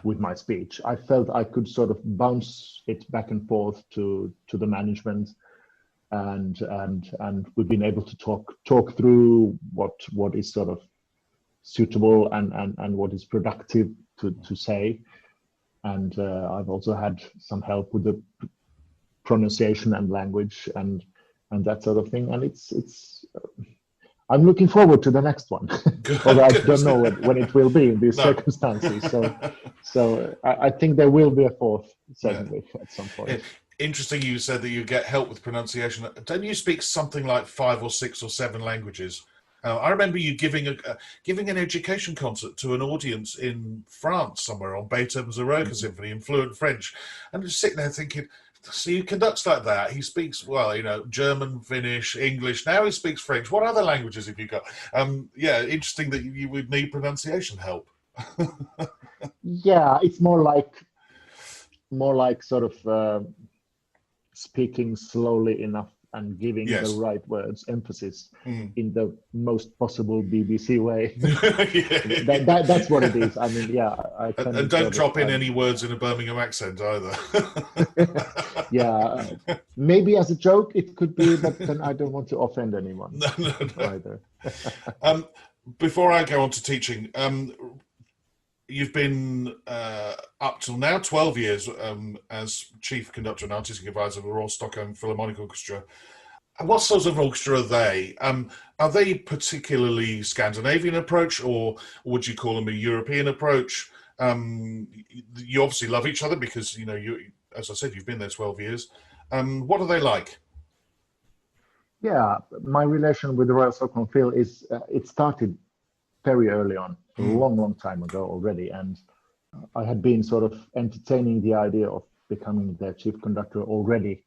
with my speech. I felt I could sort of bounce it back and forth to the management, and we've been able to talk through what is sort of suitable and what is productive to say. And I've also had some help with the pronunciation and language and that sort of thing. And it's I'm looking forward to the next one, although I don't know when it will be in these circumstances. So I think there will be a fourth, certainly, at some point. Interesting you said that you get help with pronunciation. Don't you speak something like 5 or 6 or 7 languages? I remember you giving an education concert to an audience in France somewhere on Beethoven's Eroica Symphony in fluent French. And just sitting there thinking, so he conducts like that. He speaks, German, Finnish, English. Now he speaks French. What other languages have you got? Interesting that you would need pronunciation help. Yeah, it's more like sort of speaking slowly enough and giving the right words, emphasis in the most possible BBC way. That's what it is. I mean, and don't drop in any words in a Birmingham accent either. Maybe as a joke it could be, but then I don't want to offend anyone either. Before I go on to teaching, you've been up till now 12 years as chief conductor and artistic advisor of the Royal Stockholm Philharmonic Orchestra. And what sorts of orchestra are they? Are they particularly Scandinavian approach, or would you call them a European approach? You obviously love each other because you, as I said, you've been there 12 years. What are they like? Yeah, my relation with the Royal Stockholm Phil is it started very early on, a long time ago already, and I had been sort of entertaining the idea of becoming their chief conductor already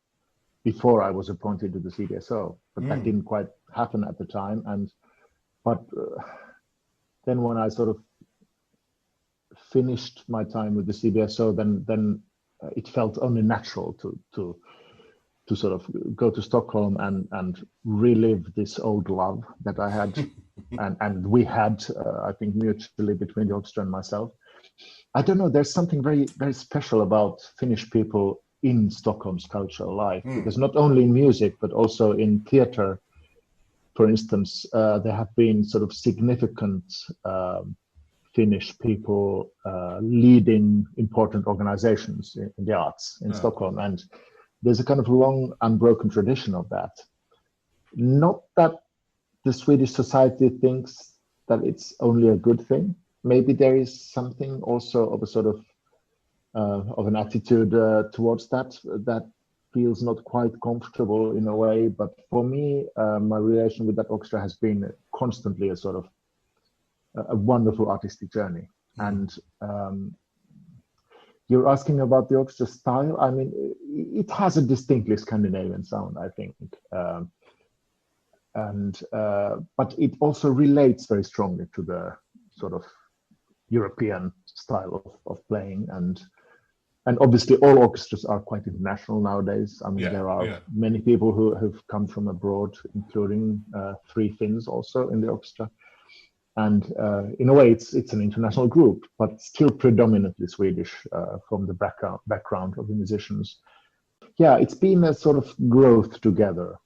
before I was appointed to the CBSO, but that didn't quite happen at the time. But then when I sort of finished my time with the CBSO, then it felt only natural to to sort of go to Stockholm and relive this old love that I had and we had, I think, mutually between the orchestra and myself. I don't know, there's something very, very special about Finnish people in Stockholm's cultural life, because not only in music, but also in theater, for instance, there have been sort of significant Finnish people leading important organizations in the arts in Stockholm. And there's a kind of long, unbroken tradition of that. Not that the Swedish society thinks that it's only a good thing. Maybe there is something also of a sort of an attitude towards that feels not quite comfortable in a way. But for me, my relation with that orchestra has been constantly a sort of a wonderful artistic journey. And you're asking about the orchestra style. I mean, it has a distinctly Scandinavian sound, I think. But it also relates very strongly to the sort of European style of playing, and obviously all orchestras are quite international nowadays. I mean, there are many people who have come from abroad, including 3 Finns also in the orchestra, and in a way it's an international group, but still predominantly Swedish from the background of the musicians. Yeah, it's been a sort of growth together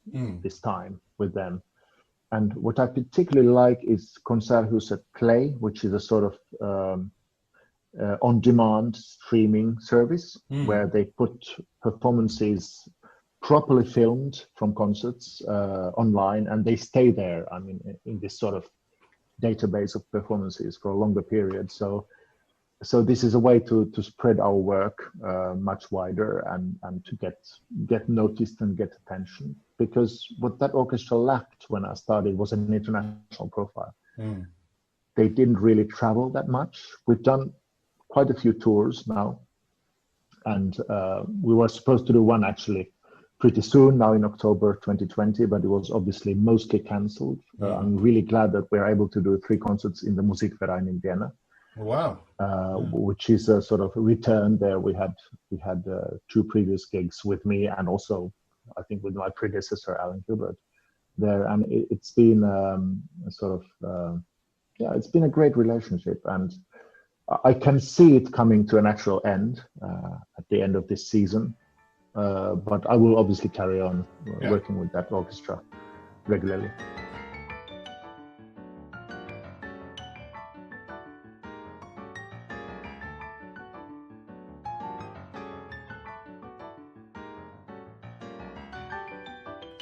this time with them. And what I particularly like is Konserthuset Play, which is a sort of on-demand streaming service where they put performances properly filmed from concerts online, and they stay there, I mean, in this sort of database of performances for a longer period. So this is a way to spread our work much wider and to get noticed and get attention. Because what that orchestra lacked when I started was an international profile. They didn't really travel that much. We've done quite a few tours now, and we were supposed to do one actually pretty soon, now in October 2020, but it was obviously mostly cancelled. I'm really glad that we're able to do 3 concerts in the Musikverein in Vienna. Wow. Which is a sort of return there. We had 2 previous gigs with me, and also I think with my predecessor Alan Gilbert there, and it's been it's been a great relationship, and I can see it coming to a natural end at the end of this season. But I will obviously carry on working with that orchestra regularly.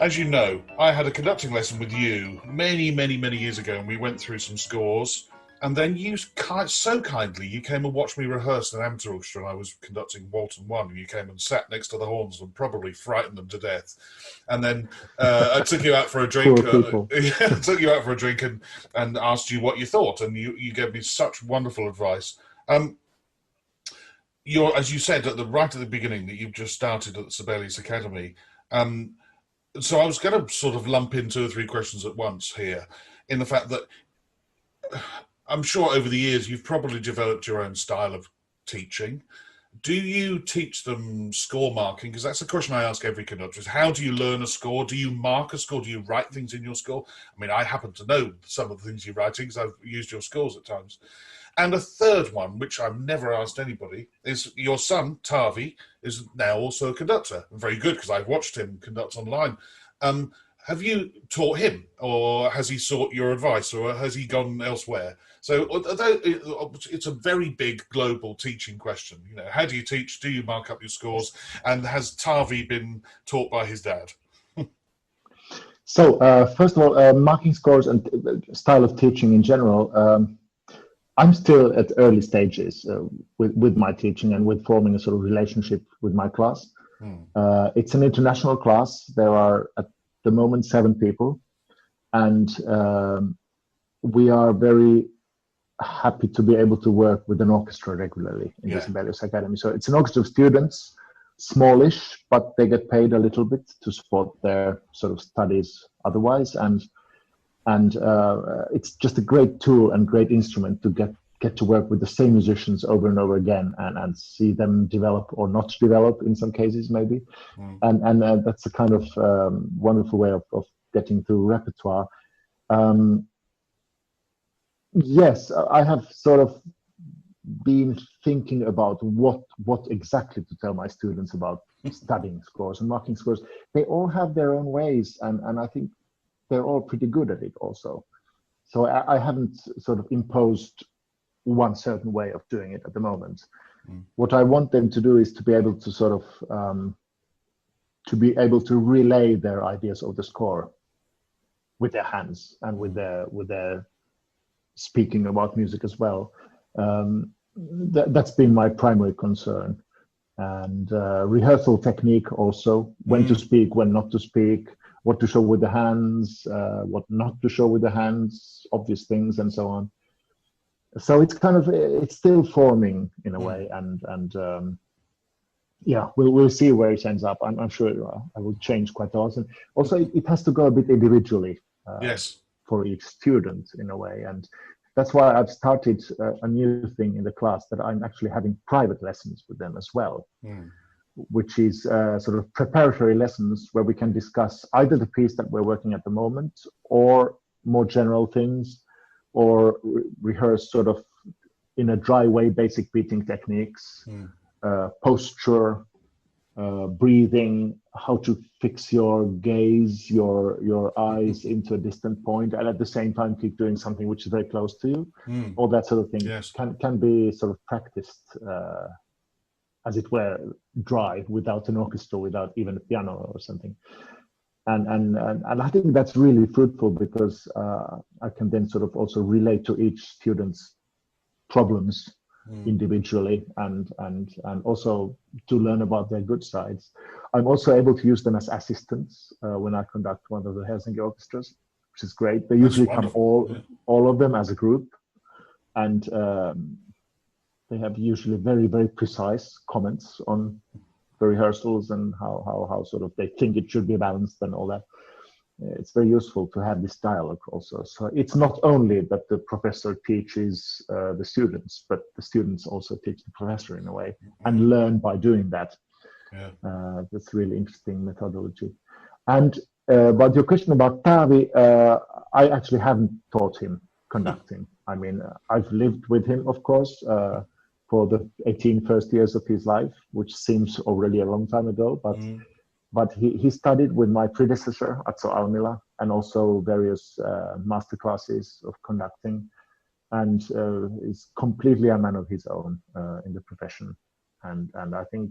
As you know, I had a conducting lesson with you many, many, many years ago, and we went through some scores. And then you so kindly, you came and watched me rehearse an amateur orchestra, and I was conducting Walton 1, and you came and sat next to the horns and probably frightened them to death. And then I took you out for a drink. Took you out for a drink and asked you what you thought, and you gave me such wonderful advice. As you said right at the beginning, that you've just started at the Sibelius Academy. So I was going to sort of lump in 2 or 3 questions at once here, in the fact that I'm sure over the years you've probably developed your own style of teaching. Do you teach them score marking? Because that's a question I ask every conductor, is how do you learn a score? Do you mark a score? Do you write things in your score? I mean, I happen to know some of the things you're writing because I've used your scores at times. And a third one, which I've never asked anybody, is your son, Tavi, is now also a conductor. Very good, because I've watched him conduct online. Have you taught him, or has he sought your advice, or has he gone elsewhere? So it's a very big global teaching question. You know, how do you teach? Do you mark up your scores? And has Tavi been taught by his dad? So first of all, marking scores and style of teaching in general, I'm still at early stages with my teaching and with forming a sort of relationship with my class. It's an international class. There are at the moment 7 people, and we are very happy to be able to work with an orchestra regularly in the Sibelius Academy. So it's an orchestra of students, smallish, but they get paid a little bit to support their sort of studies otherwise, and it's just a great tool and great instrument to get get to work with the same musicians over and over again, and see them develop or not develop in some cases maybe. And that's a kind of wonderful way of getting through repertoire. Yes, I have sort of been thinking about what exactly to tell my students about studying scores and marking scores. They all have their own ways, and I think they're all pretty good at it also. So I haven't sort of imposed one certain way of doing it at the moment. What I want them to do is to be able to sort of relay their ideas of the score with their hands and with their speaking about music as well. That's been my primary concern. And rehearsal technique also, when to speak, when not to speak, what to show with the hands, what not to show with the hands, obvious things, and so on. So it's kind of, it's still forming in a way, and yeah, we'll see where it ends up. I'm sure I will change quite a lot. And also, it has to go a bit individually. Yes. For each student in a way, and that's why I've started a new thing in the class, that I'm actually having private lessons with them as well, which is sort of preparatory lessons where we can discuss either the piece that we're working at the moment, or more general things, or rehearse sort of in a dry way basic beating techniques, posture, breathing, how to fix your gaze, your eyes into a distant point, and at the same time keep doing something which is very close to you. All that sort of thing can be sort of practiced, as it were, dry, without an orchestra, without even a piano or something. And I think that's really fruitful, because I can then sort of also relate to each student's problems individually, and also to learn about their good sides. I'm also able to use them as assistants when I conduct one of the Helsinki orchestras, which is great. They usually come all of them as a group, and they have usually very, very precise comments on the rehearsals and how sort of they think it should be balanced and all that. It's very useful to have this dialogue also. So it's not only that the professor teaches the students, but the students also teach the professor in a way, and learn by doing that. That's really interesting methodology. And about your question about Tavi, I actually haven't taught him conducting. I mean, I've lived with him, of course, for the 18 first years of his life, which seems already a long time ago, but he studied with my predecessor, Atso Almila, and also various master classes of conducting, and is completely a man of his own in the profession. And I think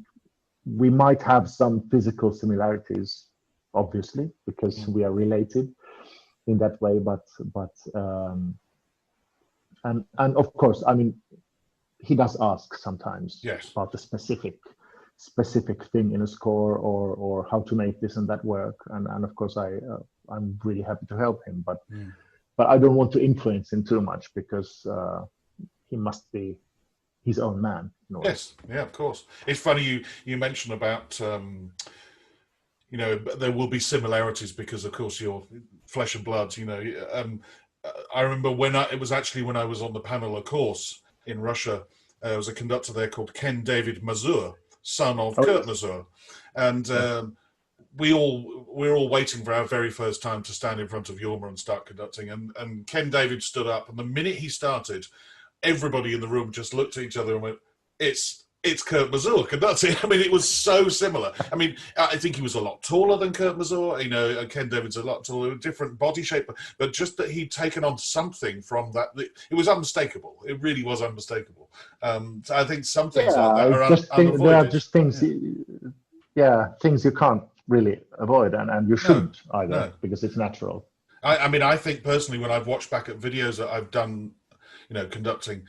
we might have some physical similarities, obviously, because we are related in that way. But of course, I mean, he does ask sometimes about the specific thing in a score, or how to make this and that work, and of course I'm really happy to help him, but I don't want to influence him too much, because he must be his own man. Yes, yeah, of course. It's funny you mentioned about you know, there will be similarities because of course you're flesh and blood, you know. I remember it was actually when I was on the panel course in Russia, there was a conductor there called Ken David Mazur, son of Kurt Mazur, and we're all waiting for our very first time to stand in front of Jorma and start conducting, and Ken David stood up, and the minute he started, everybody in the room just looked at each other and went, it's Kurt Mazur conducting. I mean, it was so similar. I mean, I think he was a lot taller than Kurt Mazur. You know, Ken David's a lot taller, different body shape, but just that he'd taken on something from that. It was unmistakable. It really was unmistakable. So I think some things like that are unavoided. There are just things, things you can't really avoid, and you shouldn't either, because it's natural. I mean, I think personally, when I've watched back at videos that I've done, you know, conducting,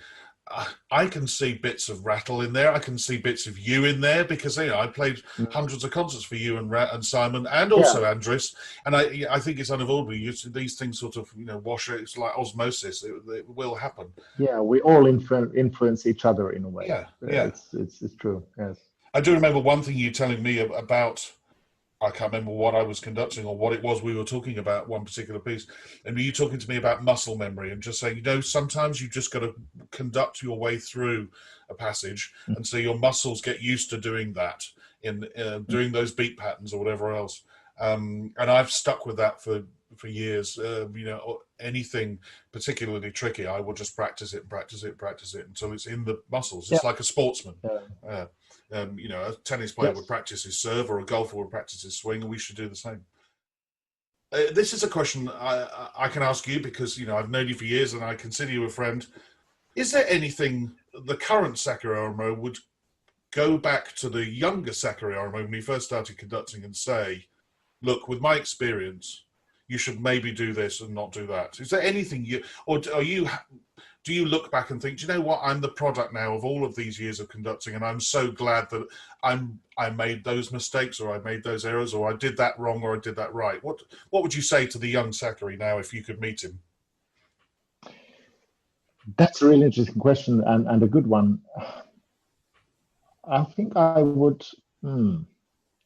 I can see bits of Rattle in there. I can see bits of you in there, because you know I played hundreds of concerts for you and Simon, and also Andres. And I think it's unavoidable. These things sort of, you know, wash. It's like osmosis. It will happen. Yeah, we all influence each other in a way. Yeah. It's true. Yes. I do remember one thing you telling me about. I can't remember what I was conducting or what it was we were talking about, one particular piece. And you talking to me about muscle memory and just saying, sometimes you just got to conduct your way through a passage. And so your muscles get used to doing that in doing those beat patterns or whatever else. And I've stuck with that for years. Anything particularly tricky, I will just practice it until it's in the muscles. It's like a sportsman. A tennis player would practice his serve, or a golfer would practice his swing, and we should do the same. This is a question I can ask you because I've known you for years and I consider you a friend. Is there anything the current Sakari Oramo would go back to the younger Sakari Oramo when he first started conducting and say, look, with my experience, you should maybe do this and not do that? Is there anything do you look back and think, do you know what, I'm the product now of all of these years of conducting, and I'm so glad that I made those mistakes, or I made those errors, or I did that wrong, or I did that right? What would you say to the young Sakari now if you could meet him? That's a really interesting question, and a good one. I think I would,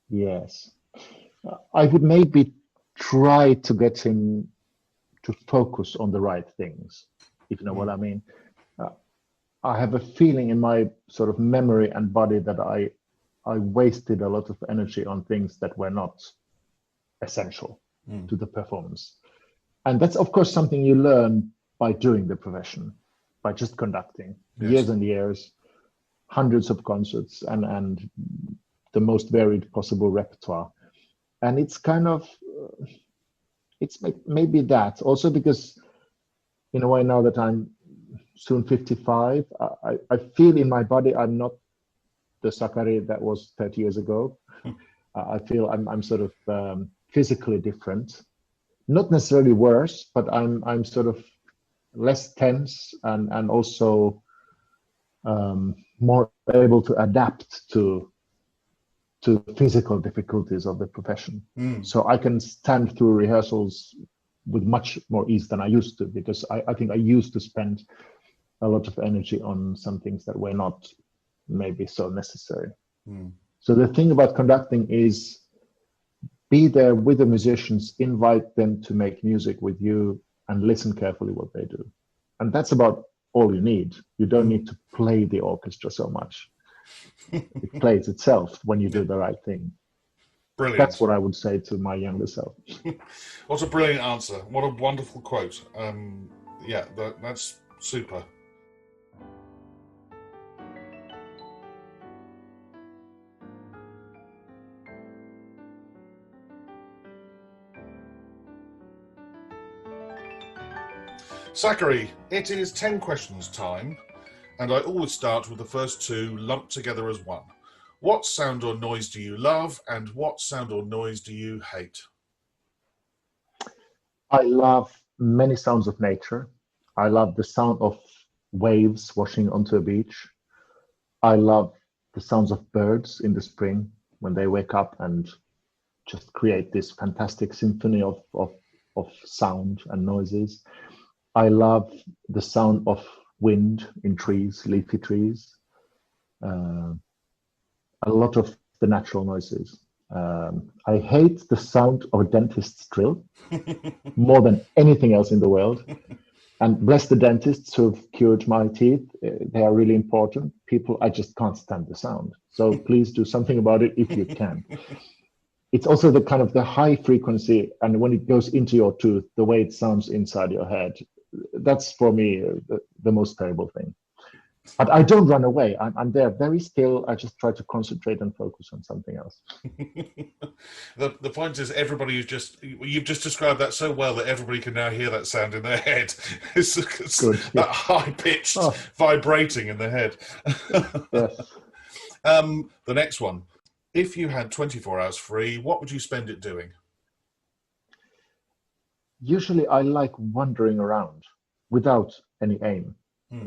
yes. I would maybe try to get him to focus on the right things, if you know what I mean. I have a feeling in my sort of memory and body that I wasted a lot of energy on things that were not essential to the performance. And that's, of course, something you learn by doing the profession, by just conducting years and years, hundreds of concerts, and the most varied possible repertoire. And it's kind of, it's maybe that also because in a way now that I'm soon 55, I feel in my body I'm not the Sakari that was 30 years ago. I feel I'm sort of physically different, not necessarily worse, but I'm sort of less tense and also more able to adapt to physical difficulties of the profession. So I can stand through rehearsals with much more ease than I used to, because I think I used to spend a lot of energy on some things that were not maybe so necessary. So the thing about conducting is be there with the musicians, invite them to make music with you, and listen carefully what they do. And that's about all you need. You don't need to play the orchestra so much. It plays itself when you do the right thing. Brilliant. That's what I would say to my younger self. What a brilliant answer. What a wonderful quote. That's super. Sakari, it is 10 questions time, and I always start with the first two lumped together as one. What sound or noise do you love, and what sound or noise do you hate? I love many sounds of nature. I love the sound of waves washing onto a beach. I love the sounds of birds in the spring when they wake up and just create this fantastic symphony of sound and noises. I love the sound of wind in trees, leafy trees. A lot of the natural noises. I hate the sound of a dentist's drill more than anything else in the world. And bless the dentists who've cured my teeth. They are really important people. I just can't stand the sound. So please do something about it if you can. It's also the kind of the high frequency, and when it goes into your tooth, the way it sounds inside your head. That's for me the most terrible thing. But I don't run away. I'm there very still. I just try to concentrate and focus on something else. The point is, you've just described that so well that everybody can now hear that sound in their head. It's Good, that high-pitched vibrating in their head. Yes. The next one. If you had 24 hours free, what would you spend it doing? Usually I like wandering around without any aim.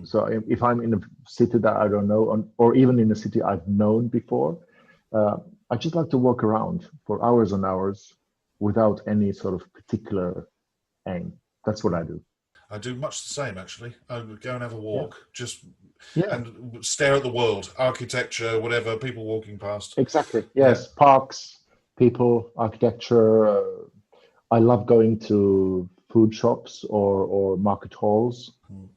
So if I'm in a city that I don't know, or even in a city I've known before, I just like to walk around for hours and hours without any sort of particular aim. That's what I do. I do much the same, actually. I would go and have a walk, and stare at the world, architecture, whatever, people walking past. Exactly. Yes, parks, people, architecture. I love going to food shops or market halls.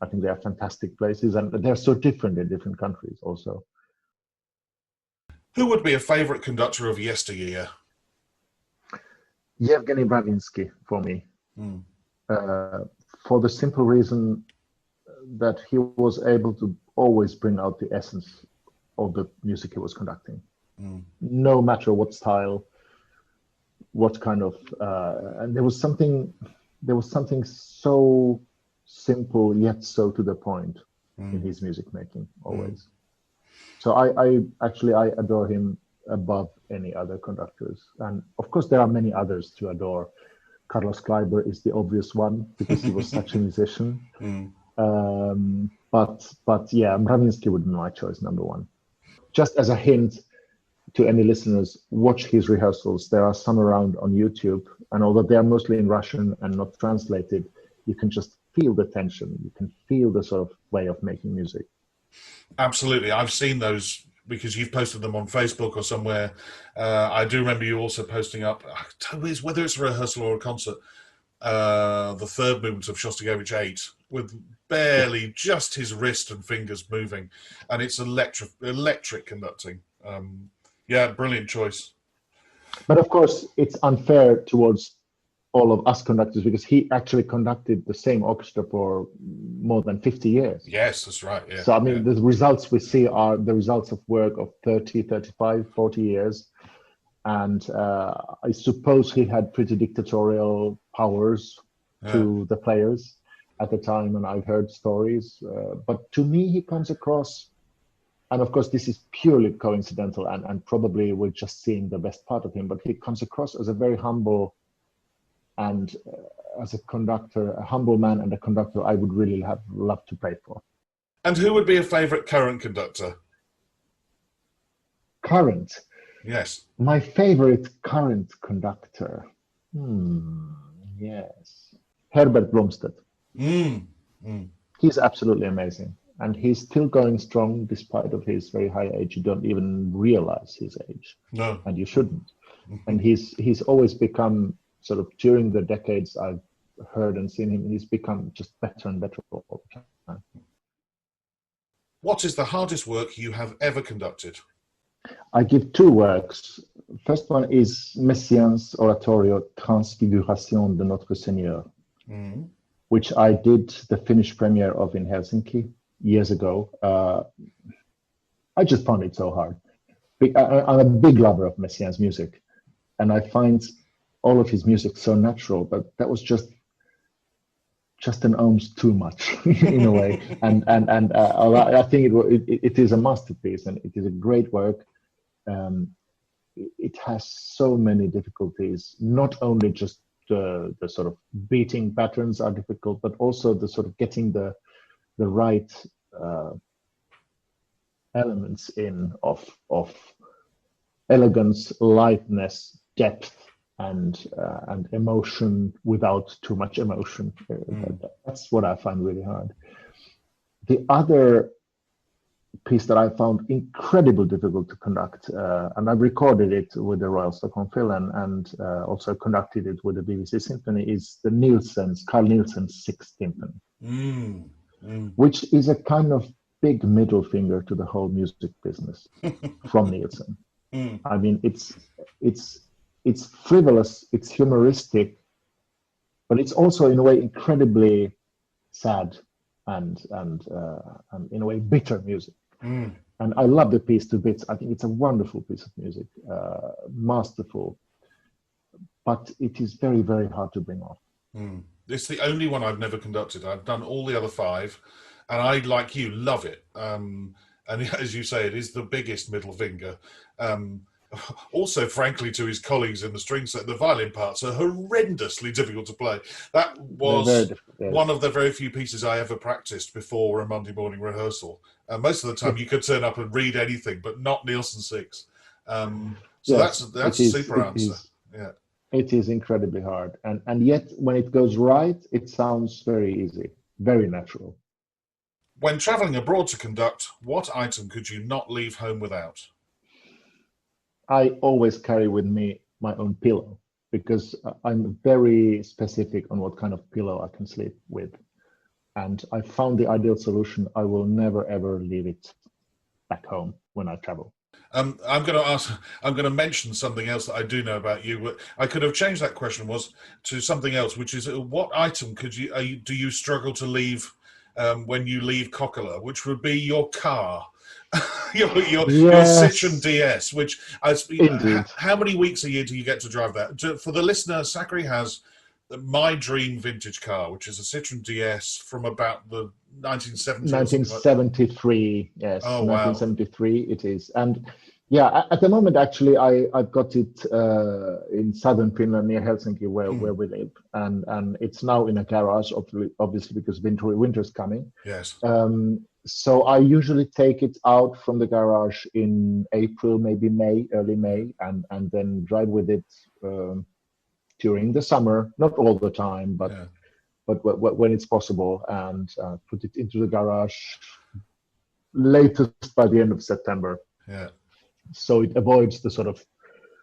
I think they are fantastic places, and they're so different in different countries also. Who would be a favourite conductor of yesteryear? Yevgeny Bradinsky for me, Mm. for the simple reason that he was able to always bring out the essence of the music he was conducting, no matter what style, what kind of, and there was something so simple yet so to the point in his music making always. So I actually adore him above any other conductors, and of course there are many others to adore. Carlos Kleiber is the obvious one because he was such a musician. But yeah, Mravinsky would be my choice number one. Just as a hint to any listeners, watch his rehearsals. There are some around on YouTube, and although they are mostly in Russian and not translated, you can just feel the tension. You can feel the sort of way of making music. Absolutely. I've seen those because you've posted them on Facebook or somewhere. I do remember you also posting up, whether it's a rehearsal or a concert, the third movement of Shostakovich 8 with barely just his wrist and fingers moving, and it's electric conducting. Yeah, brilliant choice. But of course, it's unfair towards all of us conductors because he actually conducted the same orchestra for more than 50 years. Yes, that's right. Yeah. So, I mean, the results we see are the results of work of 30, 35, 40 years. And I suppose he had pretty dictatorial powers to the players at the time, and I've heard stories. But to me, he comes across, and of course, this is purely coincidental, and probably we're just seeing the best part of him, but he comes across as a very humble and as a conductor, a humble man and a conductor I would really have loved to play for. And who would be a favourite current conductor? Current? Yes. My favorite current conductor? Yes. Herbert Blomstedt. He's absolutely amazing. And he's still going strong despite of his very high age. You don't even realize his age. No. And you shouldn't. And he's always become, sort of during the decades I've heard and seen him, he's become just better and better all the time. What is the hardest work you have ever conducted? I give two works. First one is Messiaen's oratorio Transfiguration de Notre Seigneur, which I did the Finnish premiere of in Helsinki years ago. I just found it so hard. I'm a big lover of Messiaen's music, and I find all of his music so natural, but that was just an ounce too much in a way. And I think it is a masterpiece, and it is a great work. It has so many difficulties, not only just the sort of beating patterns are difficult, but also the sort of getting the right elements in of elegance, lightness, depth, and emotion without too much emotion. That's what I find really hard. The other piece that I found incredibly difficult to conduct, and I've recorded it with the Royal Stockholm Phil and also conducted it with the BBC Symphony, is the Carl Nielsen's Sixth Symphony, which is a kind of big middle finger to the whole music business from Nielsen. I mean, it's frivolous, it's humoristic, but it's also in a way incredibly sad and in a way bitter music. And I love the piece to bits. I think it's a wonderful piece of music, masterful, but it is very, very hard to bring off. It's the only one I've never conducted. I've done all the other five, and I, like you, love it. And as you say, it is the biggest middle finger. Also, frankly, to his colleagues in the string set, the violin parts are horrendously difficult to play. That was one of the very few pieces I ever practiced before a Monday morning rehearsal. Most of the time, you could turn up and read anything, but not Nielsen Six. So yes, that's a super answer. Yeah, it is incredibly hard, and yet when it goes right, it sounds very easy, very natural. When traveling abroad to conduct, what item could you not leave home without? I always carry with me my own pillow, because I'm very specific on what kind of pillow I can sleep with. And I found the ideal solution. I will never, ever leave it back home when I travel. I'm going to mention something else that I do know about you. I could have changed that question to something else, which is what item do you struggle to leave when you leave Kokkola, which would be your car, your Citroen DS, which Indeed. how many weeks a year do you get to drive that? For the listener, Sakari has my dream vintage car, which is a Citroen DS from about the 1970s. 1973, yes. Oh, wow. 1973 it is. And yeah, at the moment, actually, I've got it in southern Finland near Helsinki, where we live. And it's now in a garage, obviously because winter's coming. Yes. So I usually take it out from the garage in April, maybe May, early May, and then drive with it during the summer, not all the time, but when it's possible, and put it into the garage latest by the end of September. Yeah. So it avoids the sort of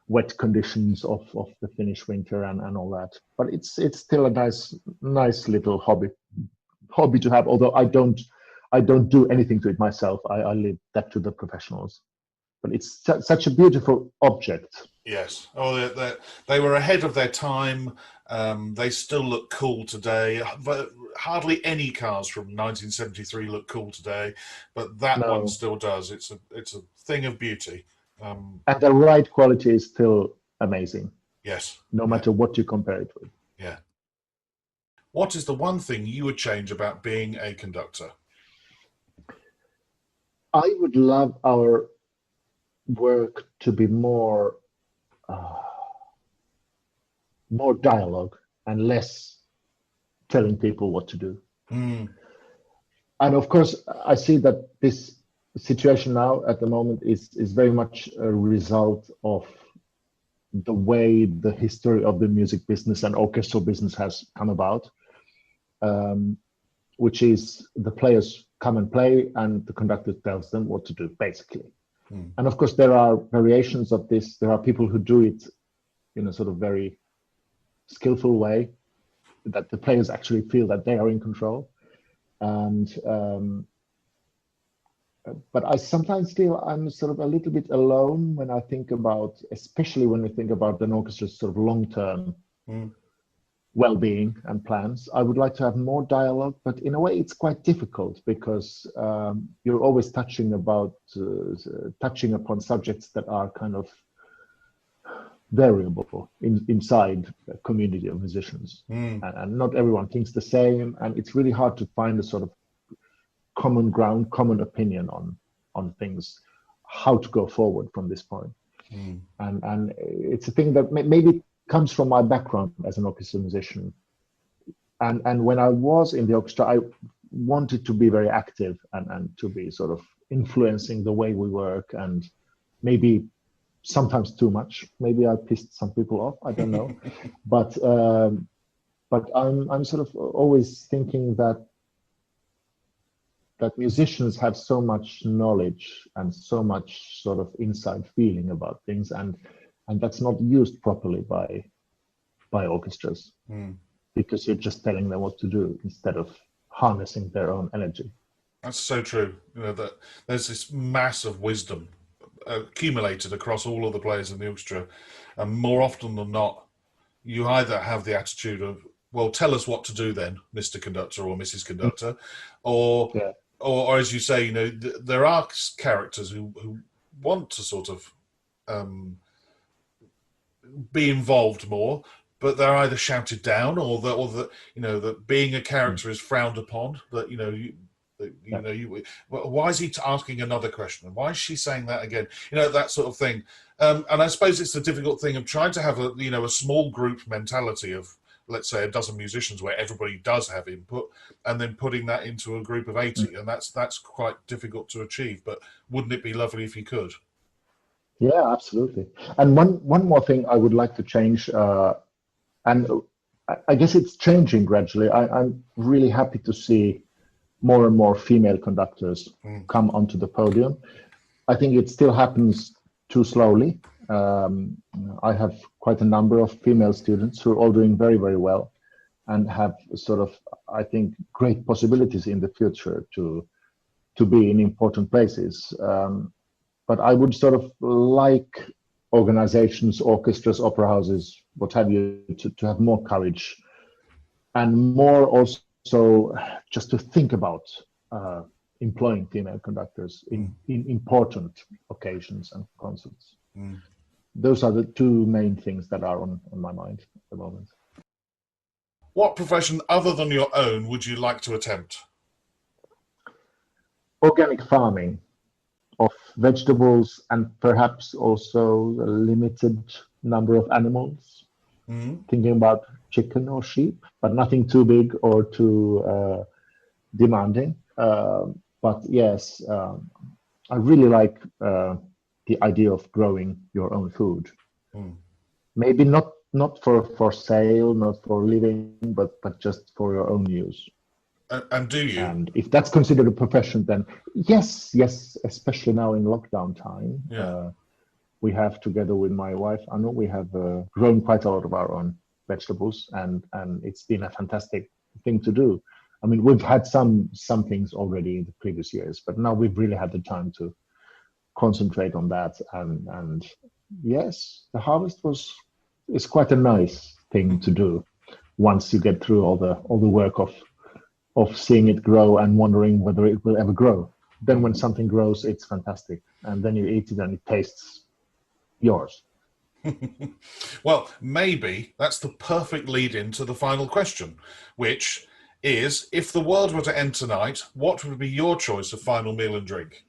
wet conditions of the Finnish winter and all that. But it's still a nice little hobby to have. Although I don't do anything to it myself. I leave that to the professionals. But it's such a beautiful object. Yes. Oh, they were ahead of their time. They still look cool today. But hardly any cars from 1973 look cool today, but that one still does. It's a thing of beauty. And the ride quality is still amazing. Yes. No matter what you compare it with. Yeah. What is the one thing you would change about being a conductor? I would love our work to be more dialogue and less telling people what to do. And of course, I see that this situation now at the moment is very much a result of the way the history of the music business and orchestral business has come about, which is the players come and play and the conductor tells them what to do, basically. And of course, there are variations of this. There are people who do it in a sort of very skillful way, that the players actually feel that they are in control. And but I sometimes feel I'm sort of a little bit alone when I think about, especially when we think about an orchestra's sort of long-term well-being and plans. I would like to have more dialogue, but in a way it's quite difficult because you're always touching upon subjects that are kind of variable inside a community of musicians, and not everyone thinks the same, and it's really hard to find a sort of common ground, common opinion on things, how to go forward from this point. And it's a thing that maybe comes from my background as an orchestra musician. And when I was in the orchestra, I wanted to be very active and to be sort of influencing the way we work, and maybe sometimes too much. Maybe I pissed some people off, I don't know. But I'm sort of always thinking that musicians have so much knowledge and so much sort of inside feeling about things, and that's not used properly by orchestras, because you're just telling them what to do instead of harnessing their own energy. That's so true. You know, that there's this mass of wisdom accumulated across all of the players in the orchestra, and more often than not, you either have the attitude of, well, tell us what to do then, Mr. Conductor or Mrs. Conductor, or as you say, you know, there are characters who want to sort of be involved more, but they're either shouted down or that you know, that being a character is frowned upon. That why is he asking another question? Why is she saying that again? You know, that sort of thing. And I suppose it's the difficult thing of trying to have a small group mentality of, let's say, a dozen musicians where everybody does have input, and then putting that into a group of 80, and that's quite difficult to achieve. But wouldn't it be lovely if you could? Yeah, absolutely. And one more thing I would like to change, and I guess it's changing gradually. I'm really happy to see more and more female conductors come onto the podium. I think it still happens too slowly, I have quite a number of female students who are all doing very, very well and have sort of, I think, great possibilities in the future to be in important places. But I would sort of like organizations, orchestras, opera houses, what have you, to have more courage and more also just to think about employing female conductors in important occasions and concerts. Those are the two main things that are on my mind at the moment. What profession other than your own would you like to attempt? Organic farming of vegetables and perhaps also a limited number of animals. Thinking about chicken or sheep, but nothing too big or too demanding. But yes, I really like the idea of growing your own food. Maybe not for sale, not for living, but just for your own use. And do you? And if that's considered a profession, then yes, especially now in lockdown time. Yeah. We have, together with my wife, Anu, we have grown quite a lot of our own vegetables, and it's been a fantastic thing to do. I mean, we've had some things already in the previous years, but now we've really had the time to concentrate on that. And yes, the harvest is quite a nice thing to do once you get through all the work of seeing it grow and wondering whether it will ever grow. Then when something grows, it's fantastic, and then you eat it and it tastes yours. Well, maybe that's the perfect lead in to the final question, which is, if the world were to end tonight, what would be your choice of final meal and drink?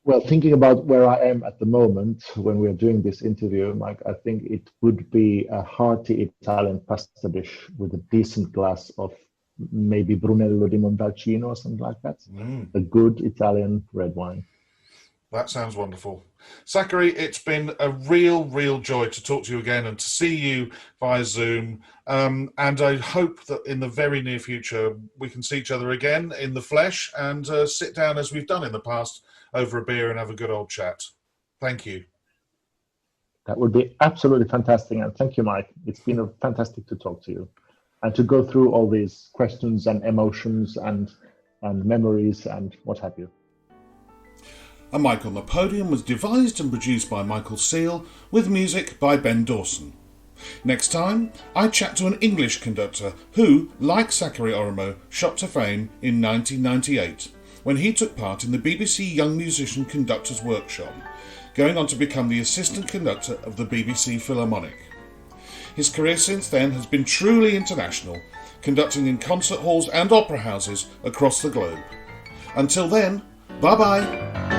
Well, thinking about where I am at the moment when we're doing this interview, Mike, I think it would be a hearty Italian pasta dish with a decent glass of maybe Brunello di Montalcino or something like that. A good Italian red wine. That sounds wonderful. Sakari, it's been a real joy to talk to you again and to see you via Zoom. And I hope that in the very near future we can see each other again in the flesh and sit down as we've done in the past over a beer and have a good old chat. Thank you. That would be absolutely fantastic. And thank you, Mike. It's been fantastic to talk to you and to go through all these questions and emotions and memories and what have you. A Mic on the Podium was devised and produced by Michael Seal, with music by Ben Dawson. Next time, I chat to an English conductor who, like Sakari Oramo, shot to fame in 1998, when he took part in the BBC Young Musician Conductors Workshop, going on to become the assistant conductor of the BBC Philharmonic. His career since then has been truly international, conducting in concert halls and opera houses across the globe. Until then, bye-bye!